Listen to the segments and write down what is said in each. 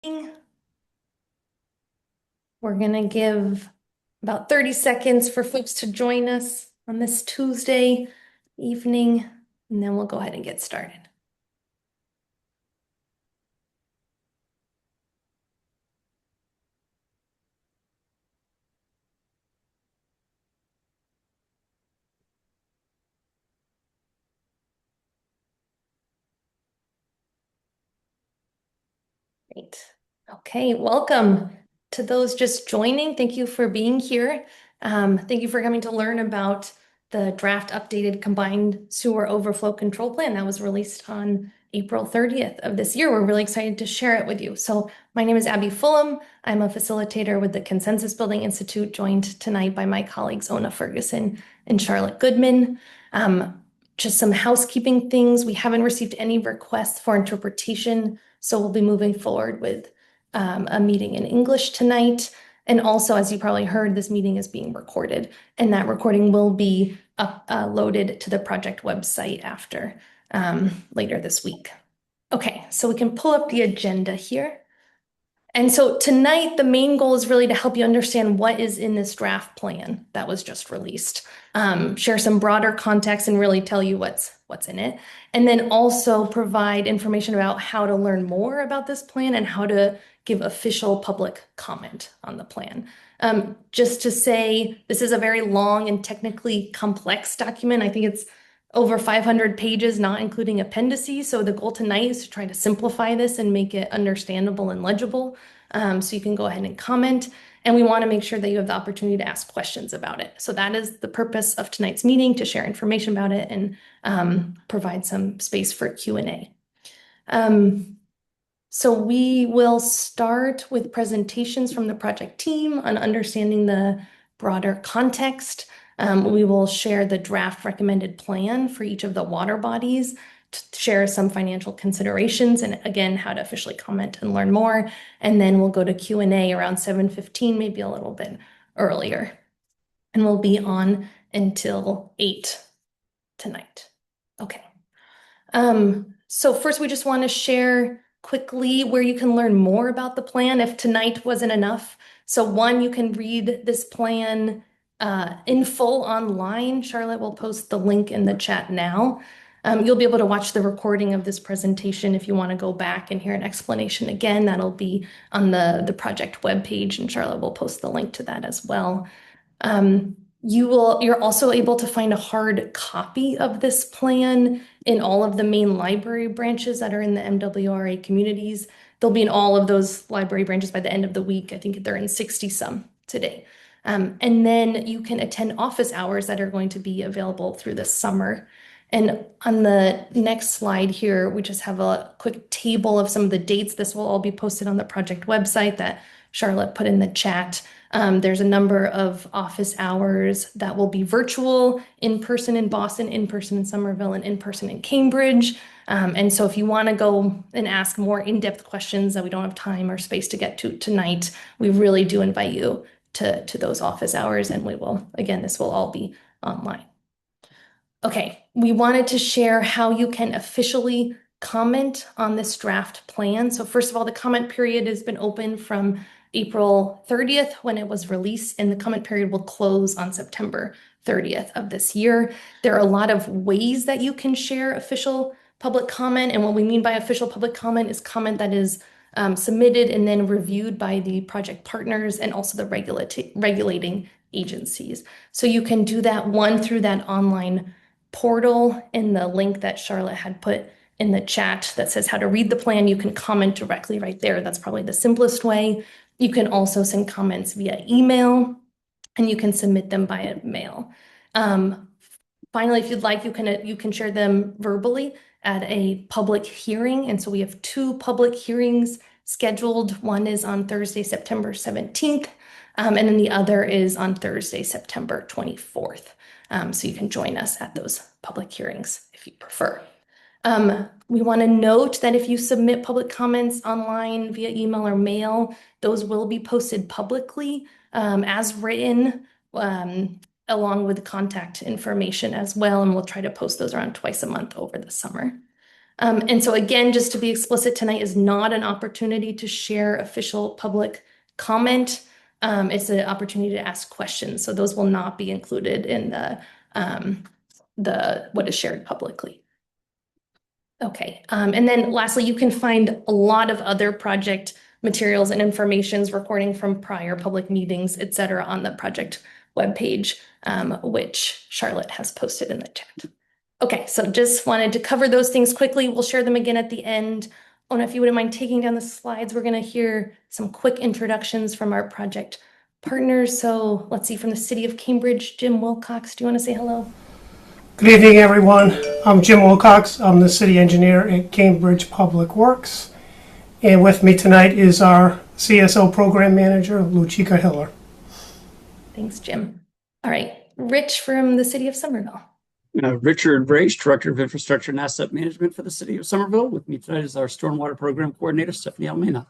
We're going to give about 30 seconds for folks to join us on this Tuesday evening, and then we'll go ahead and get started. Great. Okay, welcome to those just joining. Thank you for being here. Thank you for coming to learn about the draft updated combined sewer overflow control plan that was released on April 30th of this year. We're really excited to share it with you. So my name is Abby Fulham. I'm a facilitator with the Consensus Building Institute, joined tonight by my colleagues Ona Ferguson and Charlotte Goodman. Just some housekeeping things. We haven't received any requests for interpretation, so we'll be moving forward with a meeting in English tonight. And also, as you probably heard, this meeting is being recorded, and that recording will be loaded to the project website after later this week. Okay, so we can pull up the agenda here. And so tonight, the main goal is really to help you understand what is in this draft plan that was just released, share some broader context and really tell you what's in it. And then also provide information about how to learn more about this plan and how to give official public comment on the plan. Just to say, this is a very long and technically complex document. I think it's over 500 pages, not including appendices. So the goal tonight is to try to simplify this and make it understandable and legible. So you can go ahead and comment. And we want to make sure that you have the opportunity to ask questions about it. So that is the purpose of tonight's meeting, to share information about it and provide some space for Q&A. So we will start with presentations from the project team on understanding the broader context. We will share the draft recommended plan for each of the water bodies, to share some financial considerations, and again, how to officially comment and learn more. And then we'll go to Q&A around 7:15, maybe a little bit earlier. And we'll be on until 8 tonight. Okay. So first, we just want to share quickly where you can learn more about the plan if tonight wasn't enough. So one, you can read this plan in full online. Charlotte will post the link in the chat now. You'll be able to watch the recording of this presentation if you want to go back and hear an explanation again. That'll be on the project webpage, and Charlotte will post the link to that as well. You're also able to find a hard copy of this plan in all of the main library branches that are in the MWRA communities. They'll be in all of those library branches by the end of the week. I think they're in 60 some today. And then you can attend office hours that are going to be available through the summer. And on the next slide here, we just have a quick table of some of the dates. This will all be posted on the project website that Charlotte put in the chat. There's a number of office hours that will be virtual, in person in Boston, in person in Somerville, and in person in Cambridge. And so if you want to go and ask more in-depth questions that we don't have time or space to get to tonight, we really do invite you to those office hours, and this will all be online. Okay, we wanted to share how you can officially comment on this draft plan. So first of all, the comment period has been open from April 30th when it was released, and the comment period will close on September 30th of this year. There are a lot of ways that you can share official public comment, and what we mean by official public comment is comment that is submitted and then reviewed by the project partners and also the regulating agencies. So you can do that through that online portal in the link that Charlotte had put in the chat that says how to read the plan. You can comment directly right there. That's probably the simplest way. You can also send comments via email, and you can submit them by mail. Finally, if you'd like, you can share them verbally at a public hearing. And so we have 2 public hearings scheduled. One is on Thursday, September 17th, and then the other is on Thursday, September 24th. So you can join us at those public hearings if you prefer. We want to note that if you submit public comments online via email or mail, those will be posted publicly as written, along with contact information as well. And we'll try to post those around twice a month over the summer. And so again, just to be explicit, tonight is not an opportunity to share official public comment. It's an opportunity to ask questions. So those will not be included in what is shared publicly. Okay, and then lastly, you can find a lot of other project materials and informations, recording from prior public meetings, et cetera, on the project webpage, which Charlotte has posted in the chat. Okay, so just wanted to cover those things quickly. We'll share them again at the end. Ona, if you wouldn't mind taking down the slides, we're going to hear some quick introductions from our project partners. So let's see, from the City of Cambridge, Jim Wilcox, do you want to say hello? Good evening, everyone. I'm Jim Wilcox. I'm the city engineer at Cambridge Public Works. And with me tonight is our CSO program manager, Luchika Hiller. Thanks, Jim. All right, Rich from the City of Somerville. Richard Braish, Director of Infrastructure and Asset Management for the City of Somerville. With me tonight is our Stormwater Program Coordinator, Stephanie Almeida.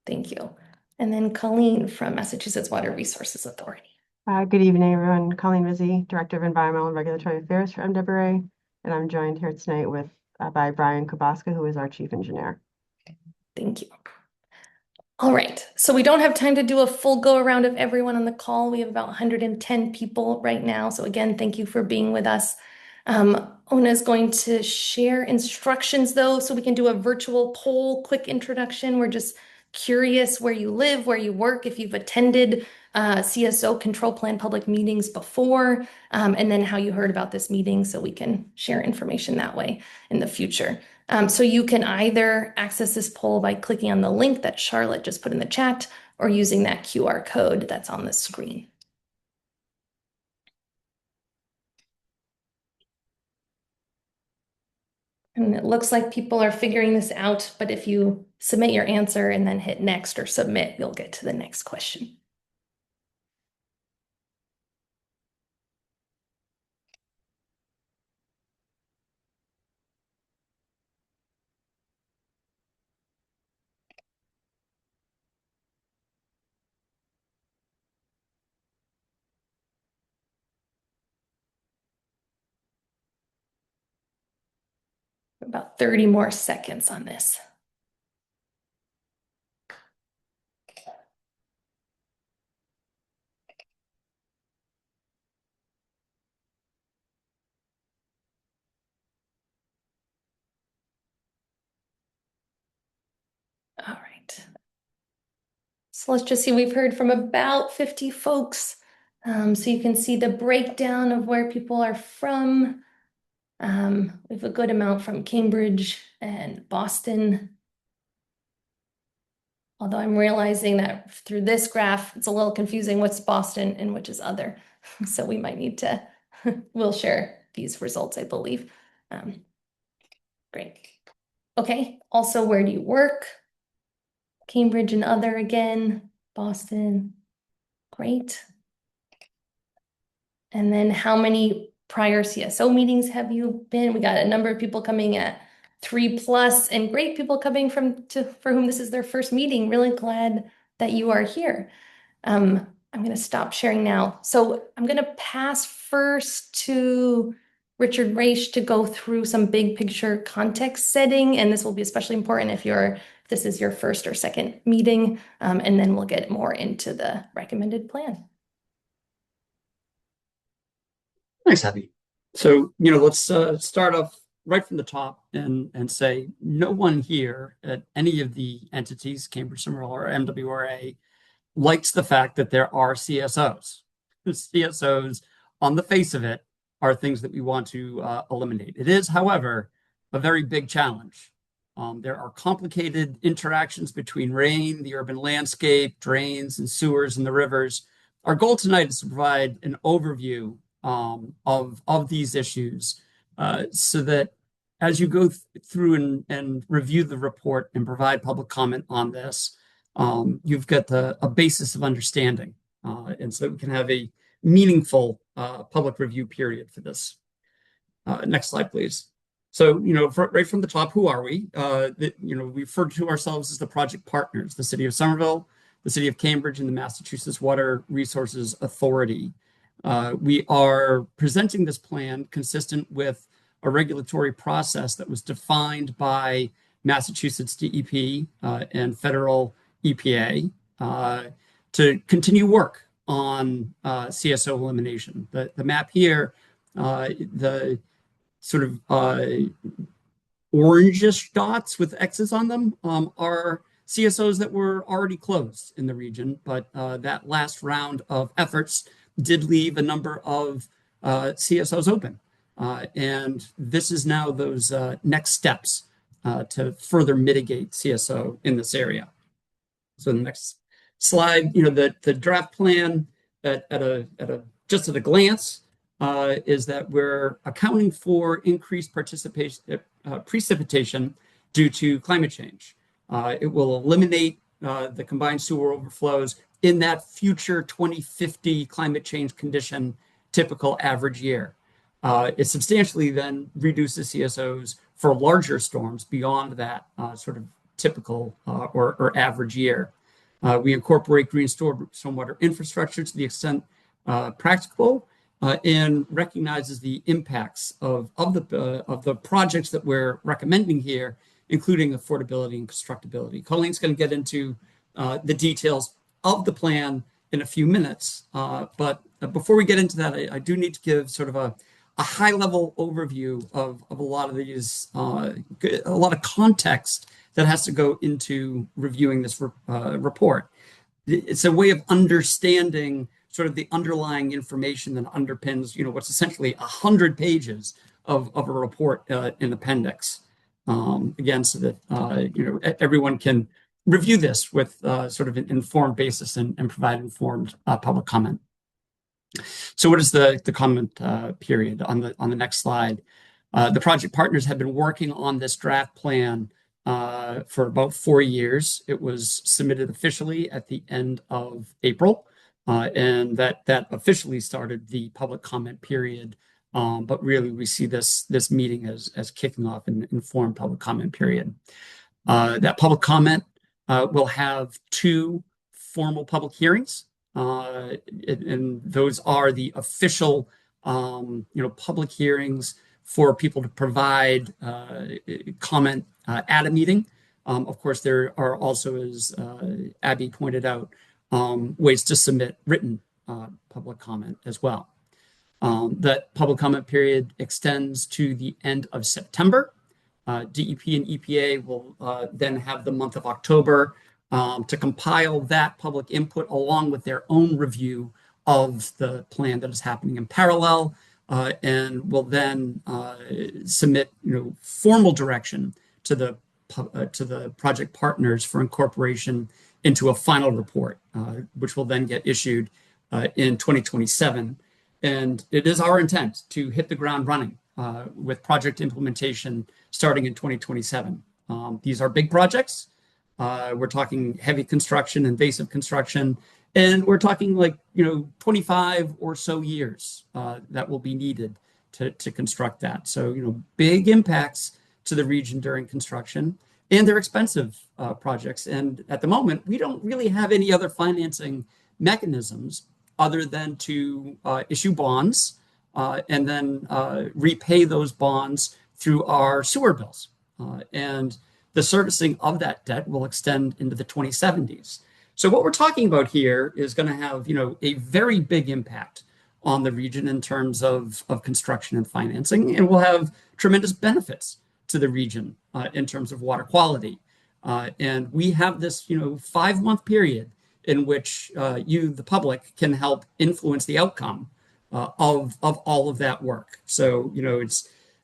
Thank you. And then Colleen from Massachusetts Water Resources Authority. Good evening, everyone. Colleen Rizzi, Director of Environmental and Regulatory Affairs for MWRA, and I'm joined here tonight by Brian Kobaska, who is our Chief Engineer. Thank you. All right, so we don't have time to do a full go around of everyone on the call. We have about 110 people right now. So again, thank you for being with us. Ona is going to share instructions though, so we can do a virtual poll, quick introduction. We're just curious where you live, where you work, if you've attended CSO control plan public meetings before, and then how you heard about this meeting so we can share information that way in the future. So you can either access this poll by clicking on the link that Charlotte just put in the chat or using that QR code that's on the screen. And it looks like people are figuring this out, but if you submit your answer and then hit next or submit, you'll get to the next question. About 30 more seconds on this. All right. So let's just see, we've heard from about 50 folks. So you can see the breakdown of where people are from. We have a good amount from Cambridge and Boston. Although I'm realizing that through this graph, it's a little confusing what's Boston and which is other. So we might need to, we'll share these results, I believe. Great. Okay, also, where do you work? Cambridge and other again, Boston, great. And then how many prior CSO meetings have you been? We got a number of people coming at 3+ and great people coming for whom this is their first meeting. Really glad that you are here. I'm going to stop sharing now. So I'm going to pass first to Richard Raish to go through some big picture context setting, and this will be especially important if this is your first or second meeting, and then we'll get more into the recommended plan. Thanks, Abby. So, let's start off right from the top and say no one here at any of the entities, Cambridge, Somerville, or MWRA, likes the fact that there are CSOs. The CSOs, on the face of it, are things that we want to eliminate. It is, however, a very big challenge. There are complicated interactions between rain, the urban landscape, drains and sewers and the rivers. Our goal tonight is to provide an overview of these issues so that as you go through and review the report and provide public comment on this, you've got a basis of understanding, and so we can have a meaningful public review period for this. Next slide, please. So, right from the top, who are we? We refer to ourselves as the project partners, the City of Somerville, the City of Cambridge, and the Massachusetts Water Resources Authority. We are presenting this plan consistent with a regulatory process that was defined by Massachusetts DEP and federal EPA to continue work on CSO elimination. The map here, the sort of orangish dots with X's on them are CSOs that were already closed in the region, but that last round of efforts did leave a number of CSOs open. And this is now those next steps to further mitigate CSO in this area. So the next slide, the draft plan just at a glance is that we're accounting for increased precipitation due to climate change. It will eliminate the combined sewer overflows in that future 2050 climate change condition typical average year. It substantially then reduces CSOs for larger storms beyond that sort of typical or average year. We incorporate green stormwater infrastructure to the extent practicable and recognizes the impacts of the projects that we're recommending here, including affordability and constructability. Colleen's going to get into the details of the plan in a few minutes, but before we get into that, I do need to give sort of a high-level overview of a lot of these, a lot of context that has to go into reviewing this report. It's a way of understanding sort of the underlying information that underpins, what's essentially 100 pages of a report in appendix. Again, so that everyone can review this with sort of an informed basis and provide informed public comment. So what is the comment period on the next slide? The project partners have been working on this draft plan for about 4 years. It was submitted officially at the end of April, and that officially started the public comment period. But really, we see this meeting as kicking off an informed public comment period. That public comment will have 2 formal public hearings, and those are the official, public hearings for people to provide comment at a meeting. Of course, there are also, as Abby pointed out, ways to submit written public comment as well. That public comment period extends to the end of September. DEP and EPA will then have the month of October to compile that public input along with their own review of the plan that is happening in parallel, and will then submit formal direction to the project partners for incorporation into a final report, which will then get issued in 2027. And it is our intent to hit the ground running with project implementation starting in 2027. These are big projects. We're talking heavy construction, invasive construction, and we're talking 25 or so years that will be needed to construct that. So, big impacts to the region during construction, and they're expensive projects. And at the moment, we don't really have any other financing mechanisms other than to issue bonds and then repay those bonds through our sewer bills. And the servicing of that debt will extend into the 2070s. So what we're talking about here is going to have, a very big impact on the region in terms of construction and financing, and will have tremendous benefits to the region in terms of water quality. And we have this, 5-month period in which you, the public, can help influence the outcome of all of that work. So,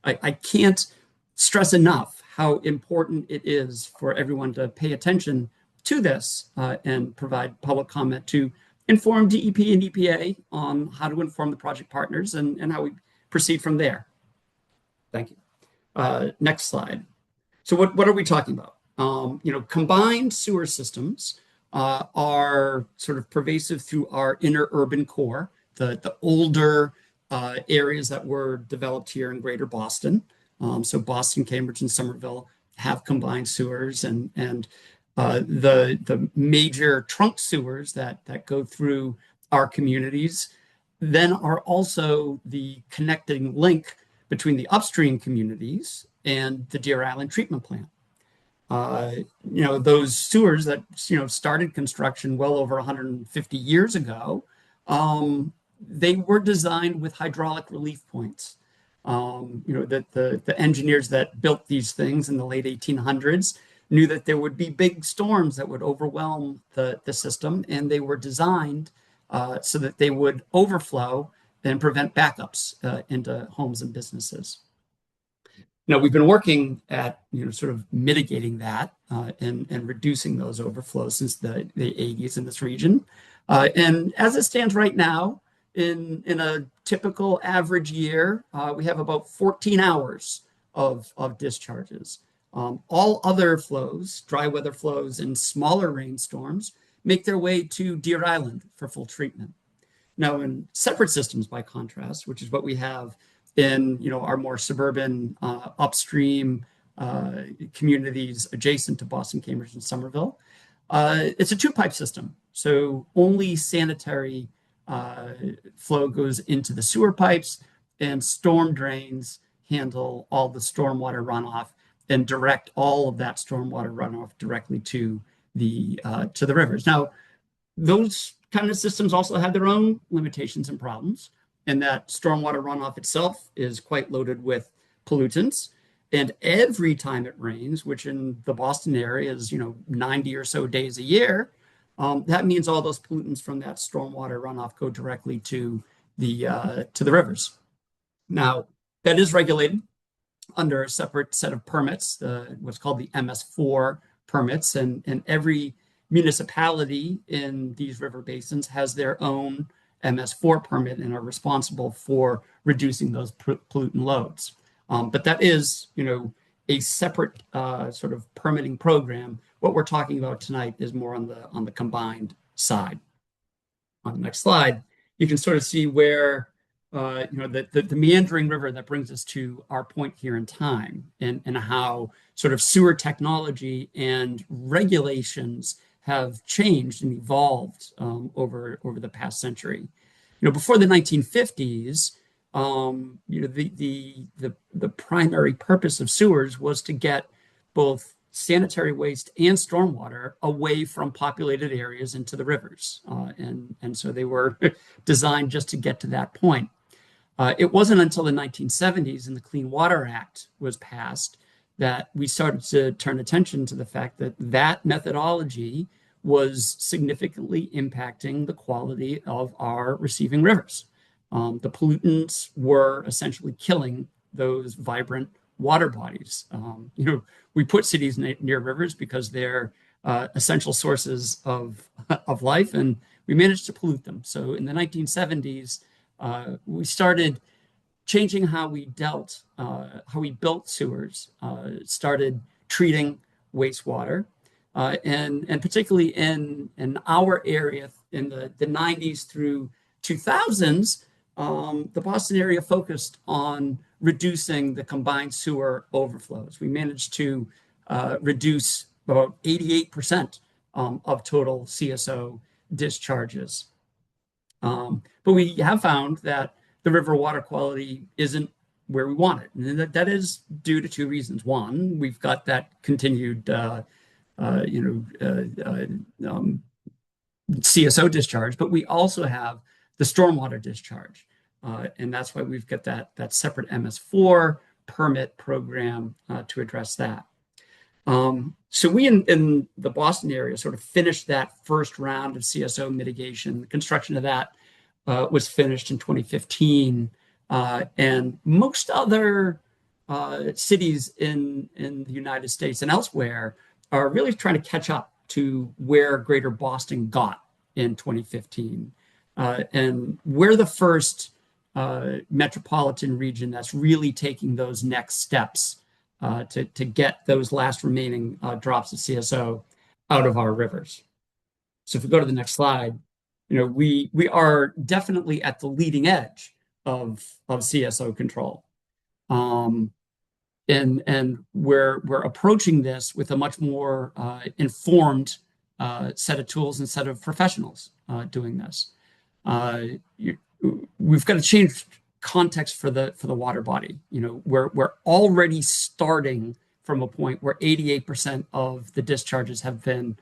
I can't stress enough how important it is for everyone to pay attention to this and provide public comment to inform DEP and EPA on how to inform the project partners and how we proceed from there. Thank you. Next slide. So what are we talking about? Combined sewer systems are sort of pervasive through our inner urban core, the older areas that were developed here in Greater Boston. So Boston, Cambridge, and Somerville have combined sewers, and the major trunk sewers that go through our communities then are also the connecting link between the between the upstream communities and the Deer Island treatment plant. Uh, those sewers that, started construction well over 150 years ago, they were designed with hydraulic relief points. That the engineers that built these things in the late 1800s knew that there would be big storms that would overwhelm the system, and they were designed so that they would overflow and prevent backups into homes and businesses. Now, we've been working at, sort of mitigating that and reducing those overflows since the 80s in this region. And as it stands right now, in a typical average year, we have about 14 hours of discharges. All other flows, dry weather flows and smaller rainstorms, make their way to Deer Island for full treatment. Now, in separate systems, by contrast, which is what we have in our more suburban upstream communities adjacent to Boston, Cambridge, and Somerville, it's a two-pipe system. So only sanitary flow goes into the sewer pipes, and storm drains handle all the stormwater runoff and direct all of that stormwater runoff directly to the rivers. Now, those kind of systems also have their own limitations and problems, and that stormwater runoff itself is quite loaded with pollutants. And every time it rains, which in the Boston area is 90 or so days a year, that means all those pollutants from that stormwater runoff go directly to the rivers. Now, that is regulated under a separate set of permits, what's called the MS4 permits, and every municipality in these river basins has their own MS4 permit and are responsible for reducing those pollutant loads. But that is, a separate sort of permitting program. What we're talking about tonight is more on the combined side. On the next slide, you can sort of see where the meandering river that brings us to our point here in time, and how sort of sewer technology and regulations have changed and evolved over the past century. Before the 1950s, the primary purpose of sewers was to get both sanitary waste and stormwater away from populated areas into the rivers, and so they were designed just to get to that point. It wasn't until the 1970s and the Clean Water Act was passed that we started to turn attention to the fact that that methodology was significantly impacting the quality of our receiving rivers. The pollutants were essentially killing those vibrant water bodies. We put cities near rivers because they're essential sources of life, and we managed to pollute them. So in the 1970s, we started changing how we built sewers, started treating wastewater, and particularly in our area in the 90s through 2000s, the Boston area focused on reducing the combined sewer overflows. We managed to reduce about 88% of total CSO discharges. But we have found that the river water quality isn't where we want it. And that is due to two reasons. One, we've got that continued CSO discharge, but we also have the stormwater discharge. And that's why we've got that separate MS4 permit program to address that. So we in the Boston area sort of finished that first round of CSO mitigation. The construction of that was finished in 2015. And most other cities in the United States and elsewhere are really trying to catch up to where Greater Boston got in 2015. And we're the first metropolitan region that's really taking those next steps to get those last remaining drops of CSO out of our rivers. So if we go to the next slide, we are definitely at the leading edge of CSO control. And we're approaching this with a much more informed set of tools and set of professionals doing this. We've got to change context for the water body. We're already starting from a point where 88% of the discharges have been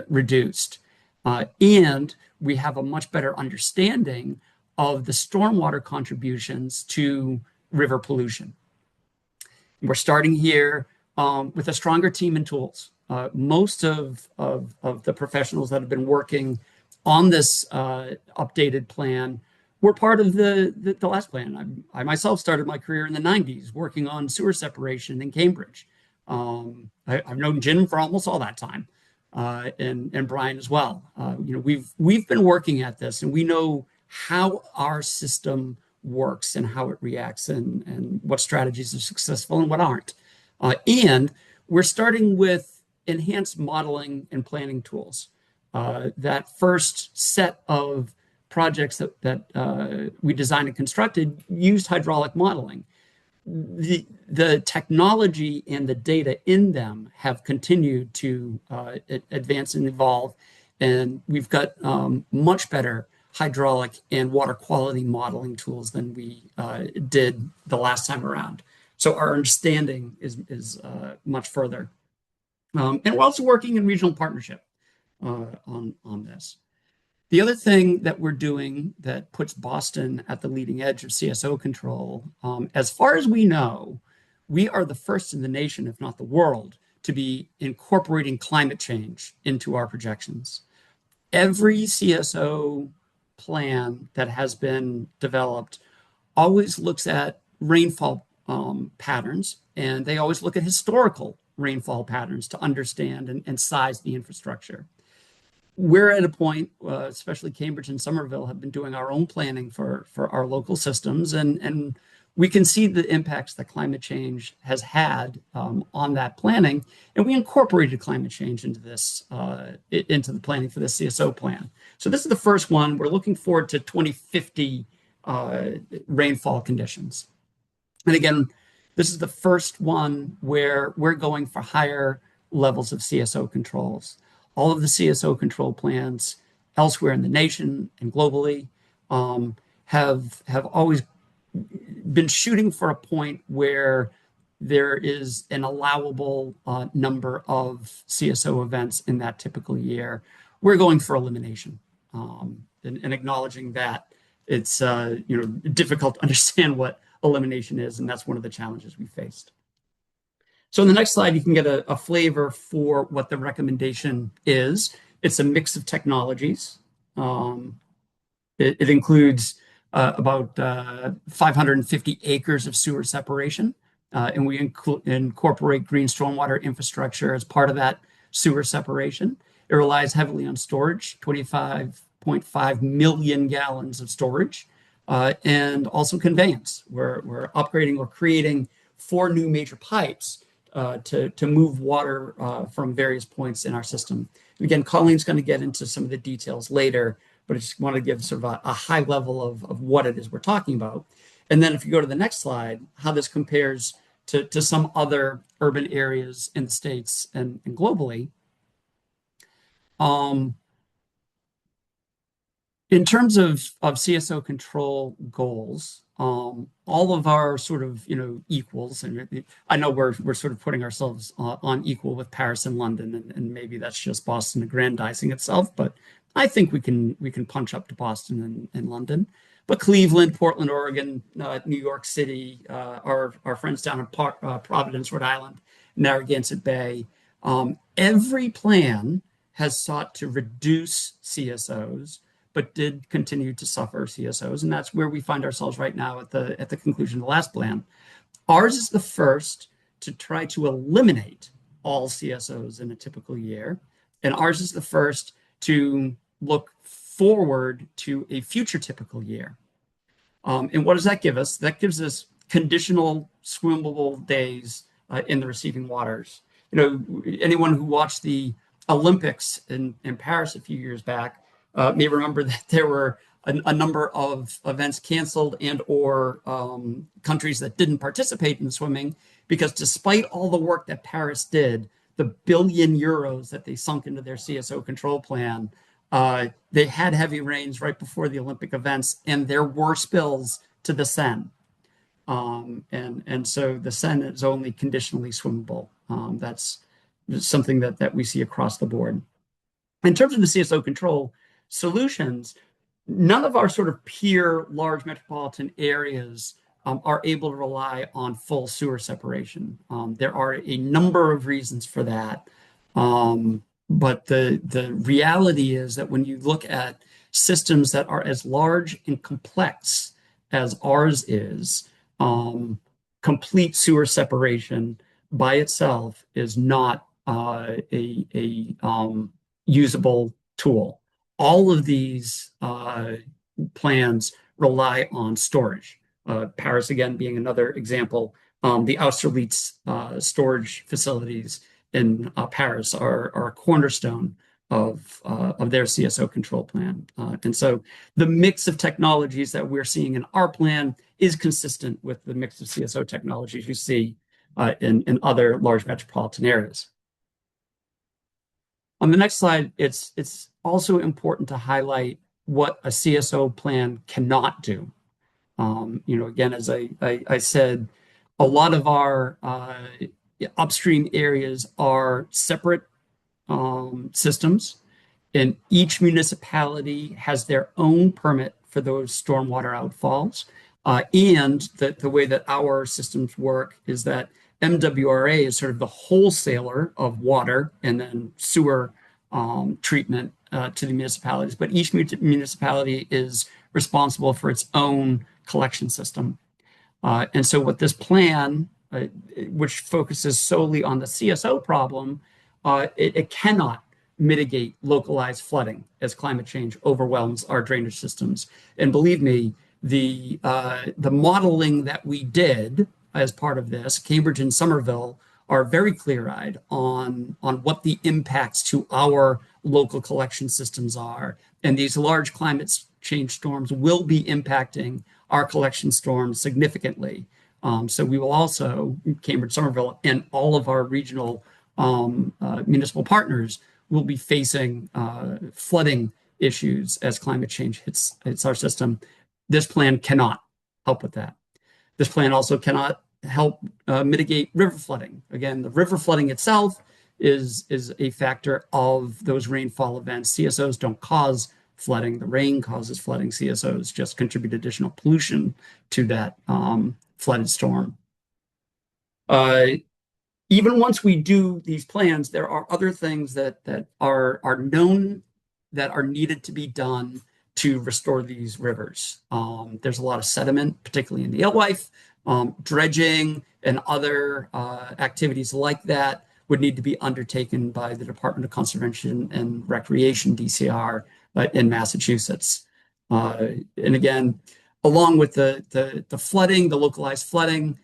reduced. And we have a much better understanding of the stormwater contributions to river pollution. We're starting here with a stronger team and tools. Most of the professionals that have been working on this updated plan were part of the last plan. I myself started my career in the 90s working on sewer separation in Cambridge. I've known Jim for almost all that time, and Brian as well. We've been working at this, and we know how our system works and how it reacts, and what strategies are successful and what aren't. And we're starting with enhanced modeling and planning tools. That first set of projects that we designed and constructed used hydraulic modeling. The technology and the data in them have continued to advance and evolve, and we've got much better hydraulic and water quality modeling tools than we did the last time around. So our understanding is much further. And we're also working in regional partnership on this. The other thing that we're doing that puts Boston at the leading edge of CSO control, as far as we know, we are the first in the nation, if not the world, to be incorporating climate change into our projections. Every CSO plan that has been developed always looks at rainfall patterns, and they always look at historical rainfall patterns to understand and size the infrastructure. We're at a point, especially Cambridge and Somerville have been doing our own planning for our local systems, and we can see the impacts that climate change has had on that planning, and we incorporated climate change into this, into the planning for the CSO plan. So this is the first one. We're looking forward to 2050 rainfall conditions. And again, this is the first one where we're going for higher levels of CSO controls. All of the CSO control plans elsewhere in the nation and globally have always been shooting for a point where there is an allowable number of CSO events in that typical year. We're going for elimination, and acknowledging that it's difficult to understand what elimination is, and that's one of the challenges we faced. So in the next slide, you can get a flavor for what the recommendation is. It's a mix of technologies. It includes about 550 acres of sewer separation, and we incorporate green stormwater infrastructure as part of that sewer separation. It relies heavily on storage, 25.5 million gallons of storage, and also conveyance. We're upgrading or creating 4 new major pipes to move water from various points in our system. And again, Colleen's going to get into some of the details later, but I just want to give sort of a high level of what it is we're talking about. And then if you go to the next slide, how this compares to some other urban areas in the States and globally. In terms of CSO control goals, all of our sort of equals, and I know we're sort of putting ourselves on equal with Paris and London, and maybe that's just Boston aggrandizing itself, but I think we can punch up to Boston and London. But Cleveland, Portland, Oregon, New York City, our friends down in Providence, Rhode Island, Narragansett Bay, every plan has sought to reduce CSOs, but did continue to suffer CSOs, and that's where we find ourselves right now at the conclusion of the last plan. Ours is the first to try to eliminate all CSOs in a typical year, and ours is the first to look forward to a future typical year. And what does that give us? That gives us conditional swimmable days in the receiving waters. Anyone who watched the Olympics in Paris a few years back may remember that there were a number of events canceled and or countries that didn't participate in swimming because despite all the work that Paris did, the billion euros that they sunk into their CSO control plan, they had heavy rains right before the Olympic events, and there were spills to the Seine. And so the Seine is only conditionally swimmable. That's something that we see across the board. In terms of the CSO control solutions, none of our sort of peer large metropolitan areas are able to rely on full sewer separation. There are a number of reasons for that. But the reality is that when you look at systems that are as large and complex as ours is, complete sewer separation by itself is not a usable tool. All of these plans rely on storage. Paris, again, being another example. The Austerlitz storage facilities in Paris are a cornerstone of their CSO control plan. And so the mix of technologies that we're seeing in our plan is consistent with the mix of CSO technologies you see in other large metropolitan areas. On the next slide, it's also important to highlight what a CSO plan cannot do. Again, as I said, a lot of our upstream areas are separate systems, and each municipality has their own permit for those stormwater outfalls. And the way that our systems work is that MWRA is sort of the wholesaler of water and then sewer treatment to the municipalities, but each municipality is responsible for its own collection system. And so what this plan, which focuses solely on the CSO problem, it cannot mitigate localized flooding as climate change overwhelms our drainage systems. And believe me, the modeling that we did as part of this, Cambridge and Somerville are very clear-eyed on what the impacts to our local collection systems are. And these large climate change storms will be impacting our collection storms significantly. So we will also, Cambridge, Somerville, and all of our regional municipal partners will be facing flooding issues as climate change hits our system. This plan cannot help with that. This plan also cannot help mitigate river flooding. Again, the river flooding itself is a factor of those rainfall events. CSOs don't cause flooding. The rain causes flooding. CSOs just contribute additional pollution to that flooded storm. Even once we do these plans, there are other things that are known that are needed to be done to restore these rivers. There's a lot of sediment, particularly in the alewife. Dredging and other activities like that would need to be undertaken by the Department of Conservation and Recreation, DCR, in Massachusetts. And again, along with the flooding, the localized flooding,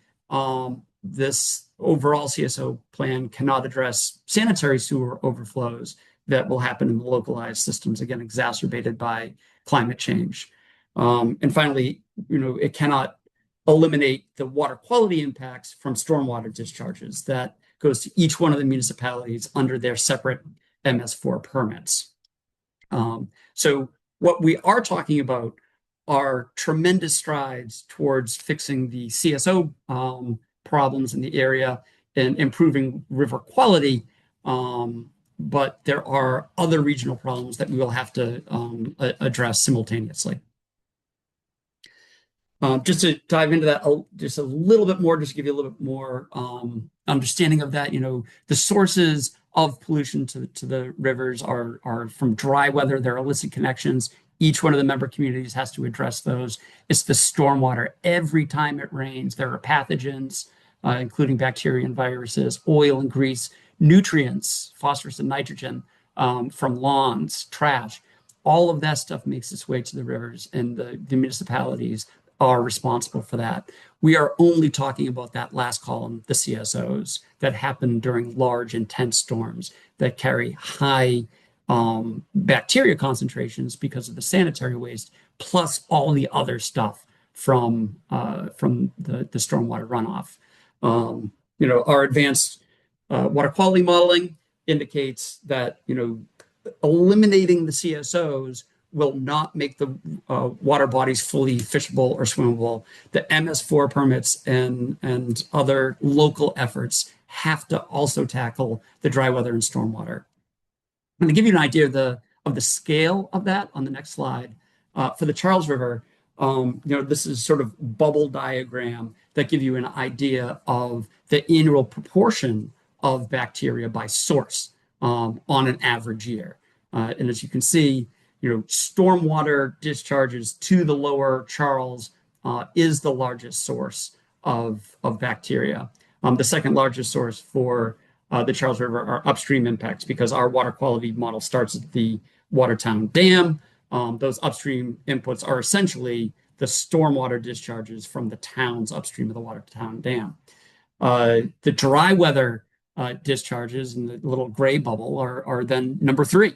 this overall CSO plan cannot address sanitary sewer overflows that will happen in the localized systems, again, exacerbated by climate change. And finally, it cannot eliminate the water quality impacts from stormwater discharges. That goes to each one of the municipalities under their separate MS4 permits. So what we are talking about are tremendous strides towards fixing the CSO problems in the area and improving river quality. But there are other regional problems that we will have to address simultaneously. Just to dive into that just a little bit more, just to give you a little bit more understanding of that, the sources of pollution to the rivers are from dry weather. There are illicit connections. Each one of the member communities has to address those. It's the stormwater. Every time it rains, there are pathogens, including bacteria and viruses, oil and grease, nutrients, phosphorus and nitrogen from lawns, trash. All of that stuff makes its way to the rivers, and the municipalities are responsible for that. We are only talking about that last column, the CSOs, that happen during large, intense storms that carry high bacteria concentrations because of the sanitary waste, plus all the other stuff from the stormwater runoff. Our advanced water quality modeling indicates that eliminating the CSOs will not make the water bodies fully fishable or swimmable. The MS4 permits and other local efforts have to also tackle the dry weather and stormwater. And to give you an idea of the scale of that on the next slide, for the Charles River, this is sort of bubble diagram that give you an idea of the annual proportion of bacteria by source on an average year. And as you can see, stormwater discharges to the lower Charles is the largest source of bacteria. The second largest source for the Charles River are upstream impacts because our water quality model starts at the Watertown Dam. Those upstream inputs are essentially the stormwater discharges from the towns upstream of the Watertown Dam. The dry weather discharges in the little gray bubble are then number three.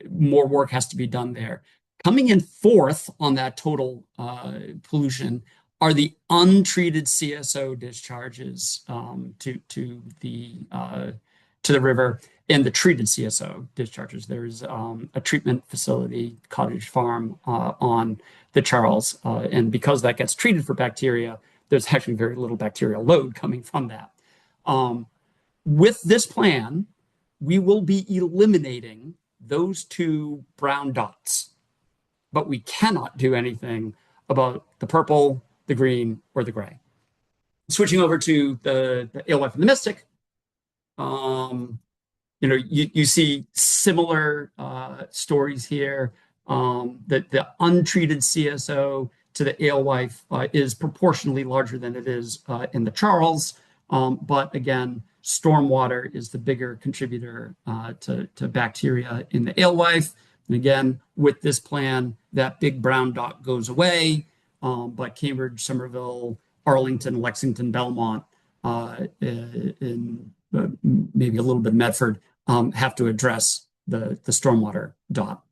More work has to be done there. Coming in fourth on that total pollution are the untreated CSO discharges to the river and the treated CSO discharges. There's a treatment facility, Cottage Farm, on the Charles, and because that gets treated for bacteria, there's actually very little bacterial load coming from that. With this plan, we will be eliminating those two brown dots, but we cannot do anything about the purple, the green, or the gray. Switching over to the alewife and the Mystic, you see similar stories here. That the untreated CSO to the alewife is proportionally larger than it is in the Charles. But again, stormwater is the bigger contributor to bacteria in the alewife. And again, with this plan, that big brown dot goes away. But Cambridge, Somerville, Arlington, Lexington, Belmont, and maybe a little bit Medford have to address the stormwater dot.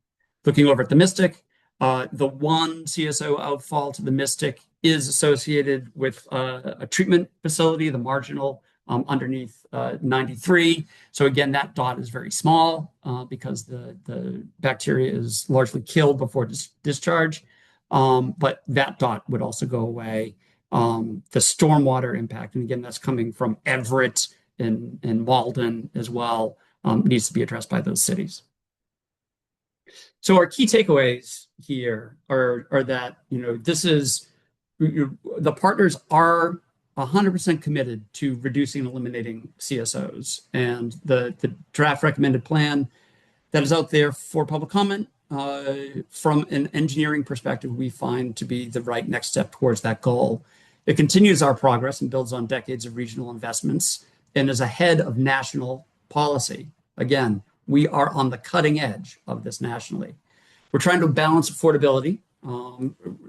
Looking over at the Mystic, the one CSO outfall to the Mystic is associated with a treatment facility, the marginal underneath 93. So again, that dot is very small because the bacteria is largely killed before discharge. But that dot would also go away. The stormwater impact, and again, that's coming from Everett and Malden as well, needs to be addressed by those cities. So our key takeaways here are that this is the partners are 100% committed to reducing and eliminating CSOs, and the draft recommended plan that is out there for public comment from an engineering perspective we find to be the right next step towards that goal. It continues our progress and builds on decades of regional investments and is ahead of national policy. Again, we are on the cutting edge of this nationally. We're trying to balance affordability,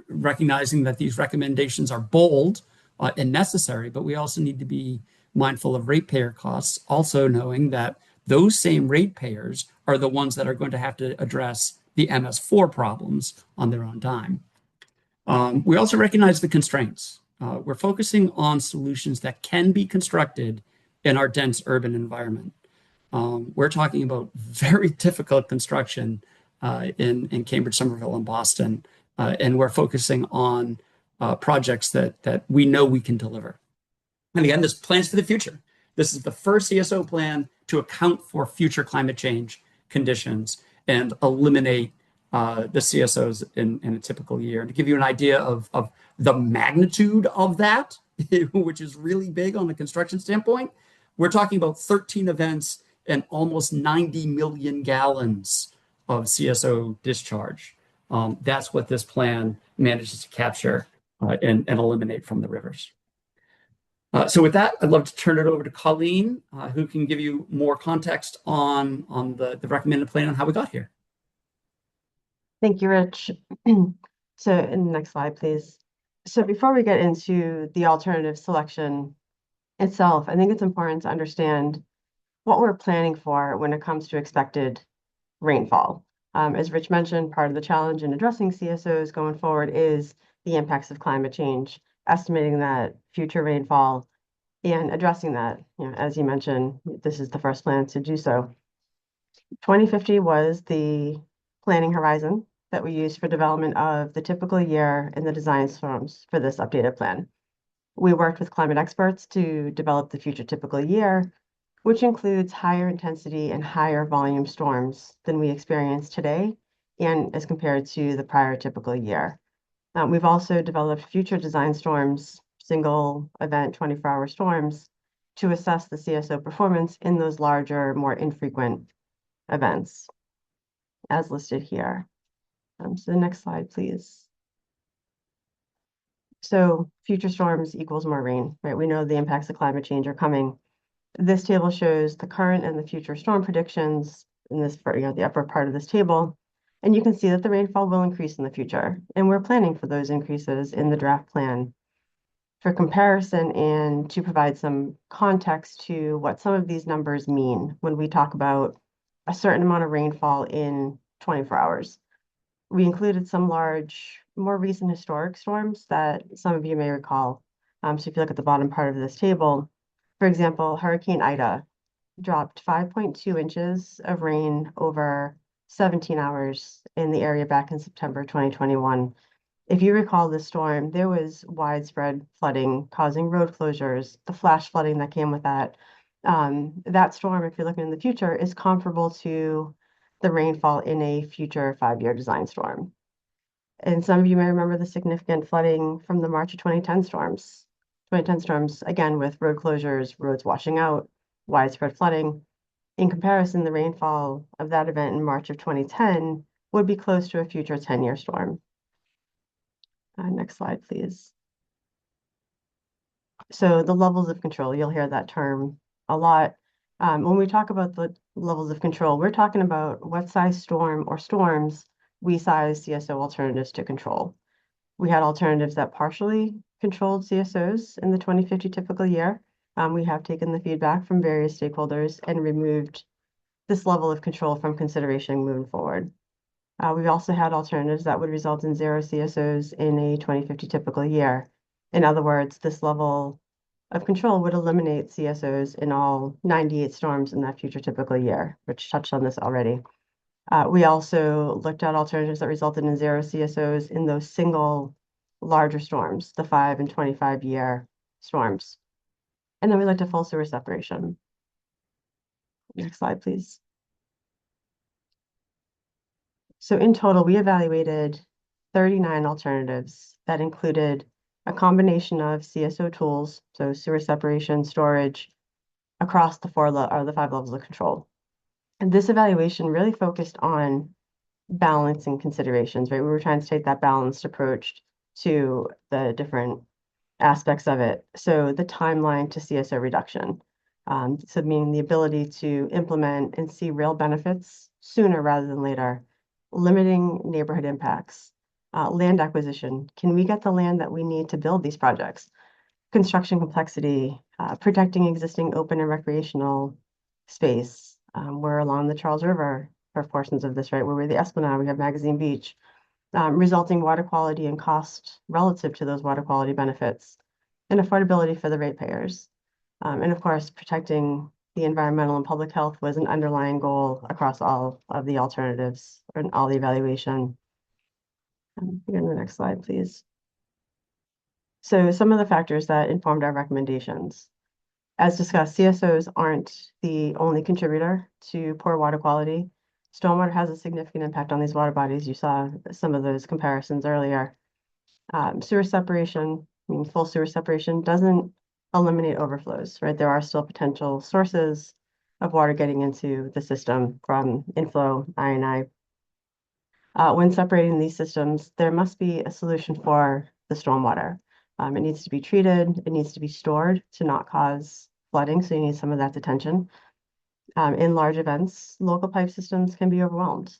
recognizing that these recommendations are bold and necessary, but we also need to be mindful of ratepayer costs, also knowing that those same ratepayers are the ones that are going to have to address the MS4 problems on their own dime. We also recognize the constraints. We're focusing on solutions that can be constructed in our dense urban environment. We're talking about very difficult construction in Cambridge, Somerville, and Boston, and we're focusing on projects that we know we can deliver. And again, this plans for the future. This is the first CSO plan to account for future climate change conditions and eliminate the CSOs in a typical year. And to give you an idea of the magnitude of that, which is really big on the construction standpoint, we're talking about 13 events and almost 90 million gallons of CSO discharge. That's what this plan manages to capture and eliminate from the rivers. So with that, I'd love to turn it over to Colleen, who can give you more context on the recommended plan and how we got here. Thank you, Rich. So in the next slide, please. So before we get into the alternative selection itself, I think it's important to understand what we're planning for when it comes to expected rainfall. As Rich mentioned, part of the challenge in addressing CSOs going forward is the impacts of climate change, estimating that future rainfall and addressing that. As you mentioned, this is the first plan to do so. 2050 was the planning horizon that we used for development of the typical year and the design storms for this updated plan. We worked with climate experts to develop the future typical year, which includes higher intensity and higher volume storms than we experience today and as compared to the prior typical year. We've also developed future design storms, single event 24-hour storms, to assess the CSO performance in those larger, more infrequent events, as listed here. So the next slide, please. So future storms equals more rain, right? We know the impacts of climate change are coming. This table shows the current and the future storm predictions in this, the upper part of this table. And you can see that the rainfall will increase in the future. And we're planning for those increases in the draft plan. For comparison and to provide some context to what some of these numbers mean when we talk about a certain amount of rainfall in 24 hours. We included some large, more recent historic storms that some of you may recall. So if you look at the bottom part of this table, for example, Hurricane Ida dropped 5.2 inches of rain over 17 hours in the area back in September 2021. If you recall the storm, there was widespread flooding causing road closures, the flash flooding that came with that. That storm, if you're looking in the future, is comparable to the rainfall in a future 5-year design storm. And some of you may remember the significant flooding from the March of 2010 storms. 2010 storms, again, with road closures, roads washing out, widespread flooding. In comparison, the rainfall of that event in March of 2010 would be close to a future 10-year storm. Next slide, please. So the levels of control, you'll hear that term a lot. When we talk about the levels of control, we're talking about what size storm or storms we size CSO alternatives to control. We had alternatives that partially controlled CSOs in the 2050 typical year. We have taken the feedback from various stakeholders and removed this level of control from consideration moving forward. We've also had alternatives that would result in 0 CSOs in a 2050 typical year. In other words, this level of control would eliminate CSOs in all 98 storms in that future typical year, which touched on this already. We also looked at alternatives that resulted in 0 CSOs in those single larger storms, the 5 and 25-year storms. And then we looked at full sewer separation. Next slide, please. So in total, we evaluated 39 alternatives that included a combination of CSO tools, so sewer separation, storage, across the 5 levels of control. And this evaluation really focused on balancing considerations, right? We were trying to take that balanced approach to the different aspects of it. So the timeline to CSO reduction. So meaning the ability to implement and see real benefits sooner rather than later, limiting neighborhood impacts, land acquisition. Can we get the land that we need to build these projects? Construction complexity, protecting existing open and recreational space. We're along the Charles River for portions of this, right? Where we're the Esplanade, we have Magazine Beach, resulting water quality and cost relative to those water quality benefits, and affordability for the ratepayers. And of course, protecting the environmental and public health was an underlying goal across all of the alternatives and all the evaluation. Again, the next slide, please. So some of the factors that informed our recommendations. As discussed, CSOs aren't the only contributor to poor water quality. Stormwater has a significant impact on these water bodies. You saw some of those comparisons earlier. Sewer separation, I mean, full sewer separation doesn't eliminate overflows, right? There are still potential sources of water getting into the system from inflow, I&I. When separating these systems, there must be a solution for the stormwater. It needs to be treated, it needs to be stored to not cause flooding, so you need some of that detention. In large events, local pipe systems can be overwhelmed.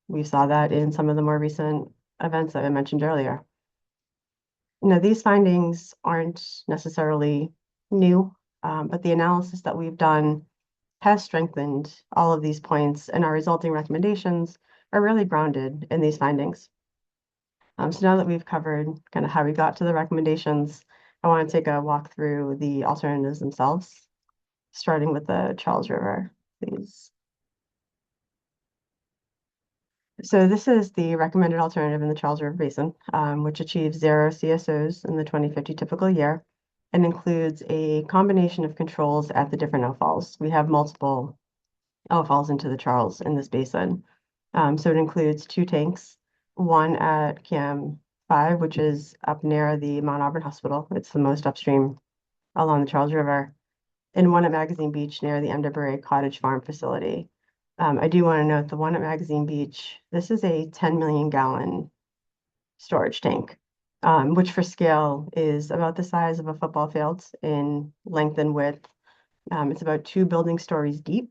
We saw that in some of the more recent events that I mentioned earlier. You know, these findings aren't necessarily new, but the analysis that we've done has strengthened all of these points, and our resulting recommendations are really grounded in these findings. So now that we've covered kind of how we got to the recommendations, I want to take a walk through the alternatives themselves, starting with the Charles River, please. So this is the recommended alternative in the Charles River Basin, which achieves 0 CSOs in the 2050 typical year and includes a combination of controls at the different outfalls. We have multiple outfalls into the Charles in this basin. So it includes 2 tanks, one at Cam 5, which is up near the Mount Auburn Hospital. It's the most upstream along the Charles River, and one at Magazine Beach near the MWA Cottage Farm facility. I do want to note the one at Magazine Beach, this is a 10 million gallon storage tank, which for scale is about the size of a football field in length and width. It's about 2 building stories deep,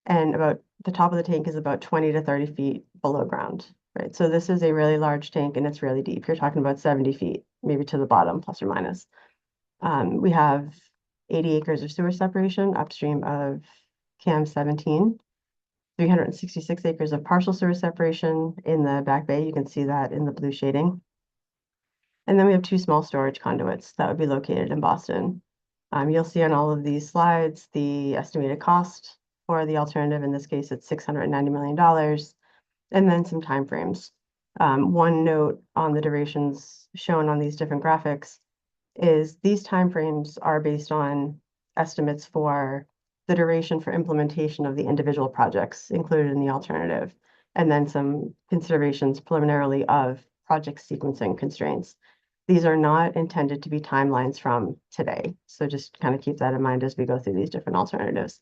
and about the top of the tank is about 20 to 30 feet below ground, right? So this is a really large tank and it's really deep. You're talking about 70 feet, maybe to the bottom, plus or minus. We have 80 acres of sewer separation upstream of CAM 17, 366 acres of partial sewer separation in the back bay. You can see that in the blue shading. And then we have 2 small storage conduits that would be located in Boston. You'll see on all of these slides the estimated cost for the alternative. In this case, it's $690 million, and then some timeframes. One note on the durations shown on these different graphics is these timeframes are based on estimates for the duration for implementation of the individual projects included in the alternative, and then some considerations preliminarily of project sequencing constraints. These are not intended to be timelines from today, so just kind of keep that in mind as we go through these different alternatives.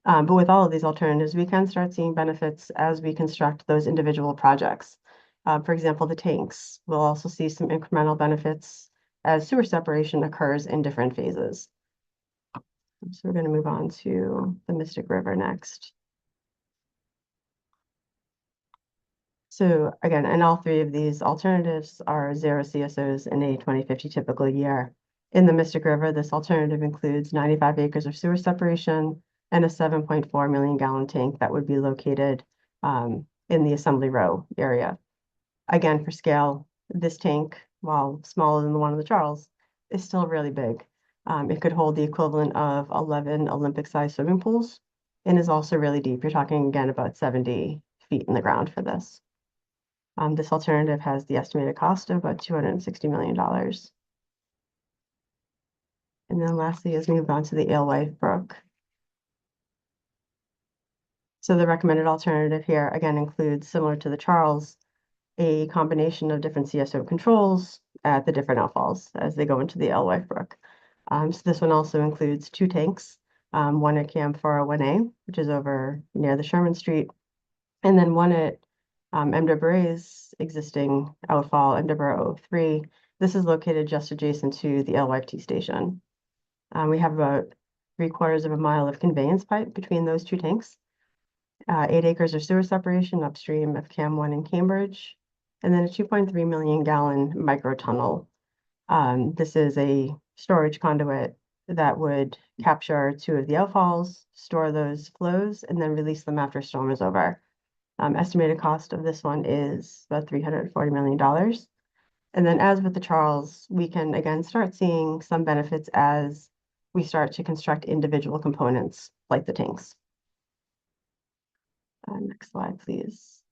But with all of these alternatives, we can start seeing benefits as we construct those individual projects. For example, the tanks. We'll also see some incremental benefits as sewer separation occurs in different phases. So we're going to move on to the Mystic River next. So again, and all 3 of these alternatives are 0 CSOs in a 2050 typical year. In the Mystic River, this alternative includes 95 acres of sewer separation and a 7.4 million gallon tank that would be located in the Assembly Row area. Again, for scale, this tank, while smaller than the one in the Charles, is still really big. It could hold the equivalent of 11 Olympic-sized swimming pools and is also really deep. You're talking again about 70 feet in the ground for this. This alternative has the estimated cost of about $260 million. And then lastly, as we move on to the Alewife Brook. So the recommended alternative here again includes, similar to the Charles, a combination of different CSO controls at the different outfalls as they go into the Alewife Brook. So this one also includes 2 tanks, one at Camp 401A, which is over near the Sherman Street, and then one at MWA's existing outfall, MWA 03. This is located just adjacent to the Alewife T station. We have about 3/4 of a mile of conveyance pipe between those 2 tanks, 8 acres of sewer separation upstream of Cam 1 in Cambridge, and then a 2.3 million gallon micro tunnel. This is a storage conduit that would capture 2 of the outfalls, store those flows, and then release them after storm is over. Estimated cost of this one is about $340 million. And then as with the Charles, we can again start seeing some benefits as we start to construct individual components like the tanks. Next slide, please.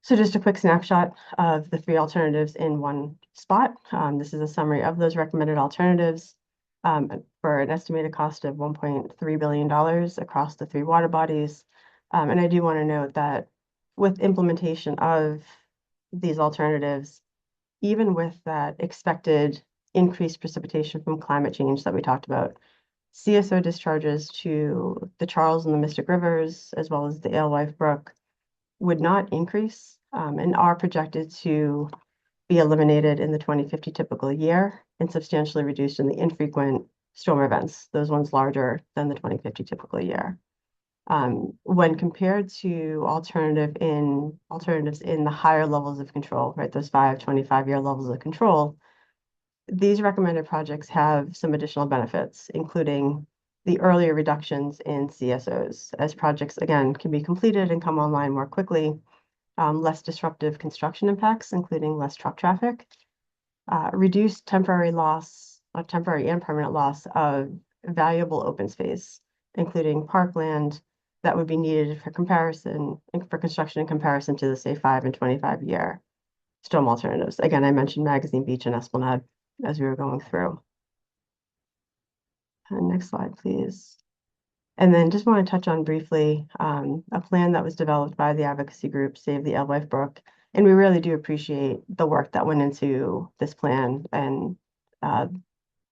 So just a quick snapshot of the 3 alternatives in one spot. This is a summary of those recommended alternatives for an estimated cost of $1.3 billion across the 3 water bodies. And I do want to note that with implementation of these alternatives, even with that expected increased precipitation from climate change that we talked about, CSO discharges to the Charles and the Mystic Rivers, as well as the Alewife Brook, would not increase and are projected to be eliminated in the 2050 typical year and substantially reduced in the infrequent storm events, those ones larger than the 2050 typical year. When compared to alternatives in the higher levels of control, right, those 25-year levels of control, these recommended projects have some additional benefits, including the earlier reductions in CSOs, as projects, again, can be completed and come online more quickly, less disruptive construction impacts, including less truck traffic, reduced temporary and permanent loss of valuable open space, including parkland, that would be needed for comparison, for construction in comparison to the, say, 5 and 25 year storm alternatives. Again, I mentioned Magazine Beach and Esplanade as we were going through. Next slide, please. And then just want to touch on briefly a plan that was developed by the advocacy group Save the Alewife Brook. And we really do appreciate the work that went into this plan and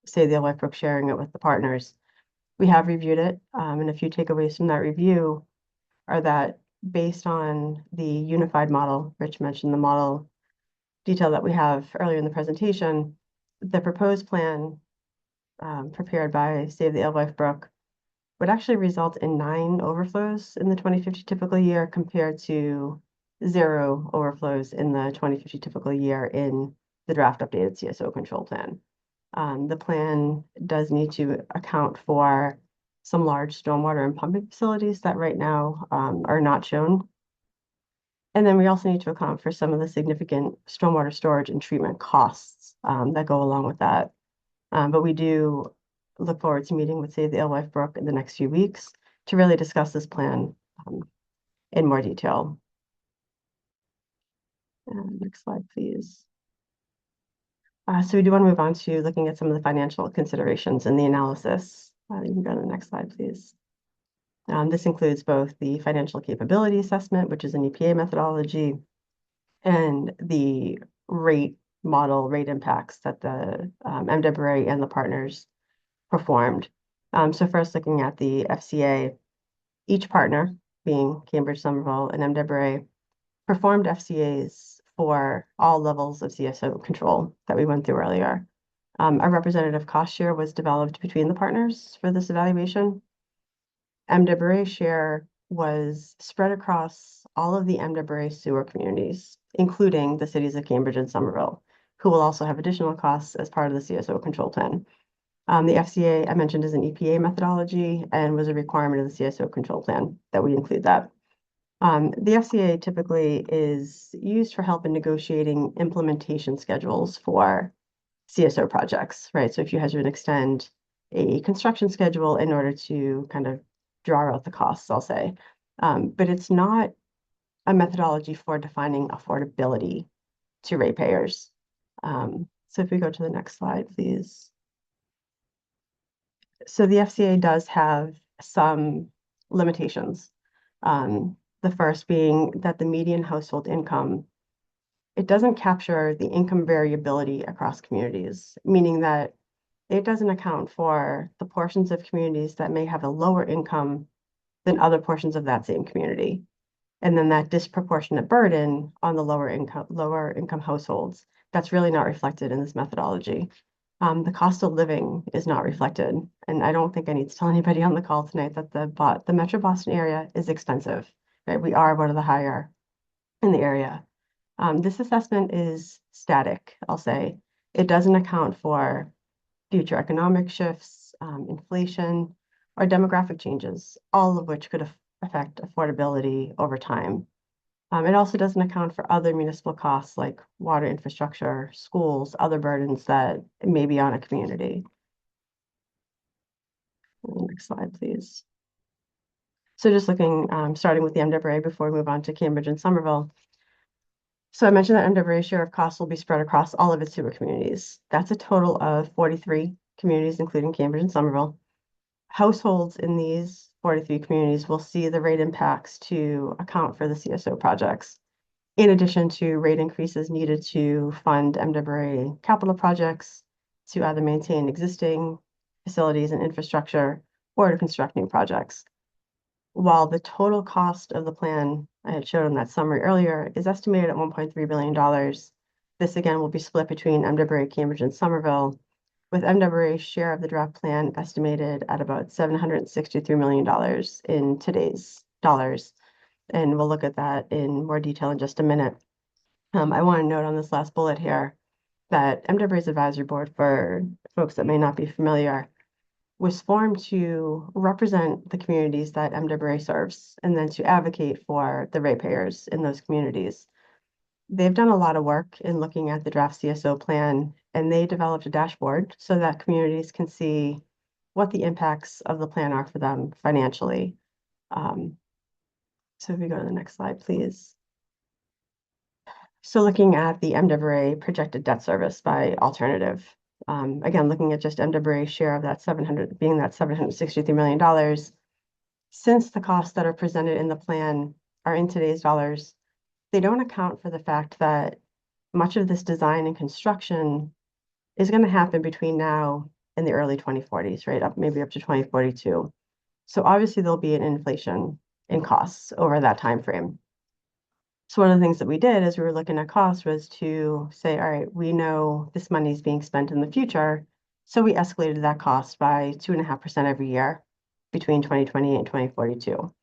Save the Alewife Brook sharing it with the partners. We have reviewed it, and a few takeaways from that review are that based on the unified model, Rich mentioned the model detail that we have earlier in the presentation, the proposed plan prepared by Save the Alewife Brook would actually result in 9 overflows in the 2050 typical year compared to 0 overflows in the 2050 typical year in the draft updated CSO control plan. The plan does need to account for some large stormwater and pumping facilities that right now are not shown. And then we also need to account for some of the significant stormwater storage and treatment costs that go along with that. But we do look forward to meeting with Save the Alewife Brook in the next few weeks to really discuss this plan in more detail. Next slide, please. So we do want to move on to looking at some of the financial considerations in the analysis. You can go to the next slide, please. This includes both the financial capability assessment, which is an EPA methodology, and the rate model, rate impacts that the MWRA and the partners performed. So first looking at the FCA, each partner, being Cambridge, Somerville, and MWRA, performed FCAs for all levels of CSO control that we went through earlier. A representative cost share was developed between the partners for this evaluation. MWRA share was spread across all of the MWRA sewer communities, including the cities of Cambridge and Somerville, who will also have additional costs as part of the CSO control plan. The FCA I mentioned is an EPA methodology and was a requirement of the CSO control plan that we include that. The FCA typically is used for help in negotiating implementation schedules for CSO projects, right? So if you had to extend a construction schedule in order to kind of draw out the costs, I'll say. But it's not a methodology for defining affordability to ratepayers. So if we go to the next slide, please. So the FCA does have some limitations. The first being that the median household income, it doesn't capture the income variability across communities, meaning that it doesn't account for the portions of communities that may have a lower income than other portions of that same community. And then that disproportionate burden on the lower income households, that's really not reflected in this methodology. The cost of living is not reflected. And I don't think I need to tell anybody on the call tonight that the Metro Boston area is expensive, right? We are one of the higher in the area. This assessment is static, I'll say. It doesn't account for future economic shifts, inflation, or demographic changes, all of which could affect affordability over time. It also doesn't account for other municipal costs like water infrastructure, schools, other burdens that may be on a community. Next slide, please. So just looking, starting with the MWRA before we move on to Cambridge and Somerville. So I mentioned that MWRA share of costs will be spread across all of its sewer communities. That's a total of 43 communities, including Cambridge and Somerville. Households in these 43 communities will see the rate impacts to account for the CSO projects, in addition to rate increases needed to fund MWRA capital projects, to either maintain existing facilities and infrastructure or to construct new projects. While the total cost of the plan I had showed in that summary earlier is estimated at $1.3 billion, this again will be split between MWRA, Cambridge, and Somerville, with MWRA's share of the draft plan estimated at about $763 million in today's dollars. And we'll look at that in more detail in just a minute. I want to note on this last bullet here that MWRA's advisory board, for folks that may not be familiar, was formed to represent the communities that MWRA serves and then to advocate for the ratepayers in those communities. They've done a lot of work in looking at the draft CSO plan, and they developed a dashboard so that communities can see what the impacts of the plan are for them financially. So if we go to the next slide, please. So looking at the MWRA projected debt service by alternative, again, looking at just MWRA's share of that 700, being that $763 million, since the costs that are presented in the plan are in today's dollars, they don't account for the fact that much of this design and construction is going to happen between now and the early 2040s, right? Maybe up to 2042. So obviously there'll be an inflation in costs over that time frame. So one of the things that we did as we were looking at costs was to say, all right, we know this money is being spent in the future. So we escalated that cost by 2.5% every year between 2028 and 2042.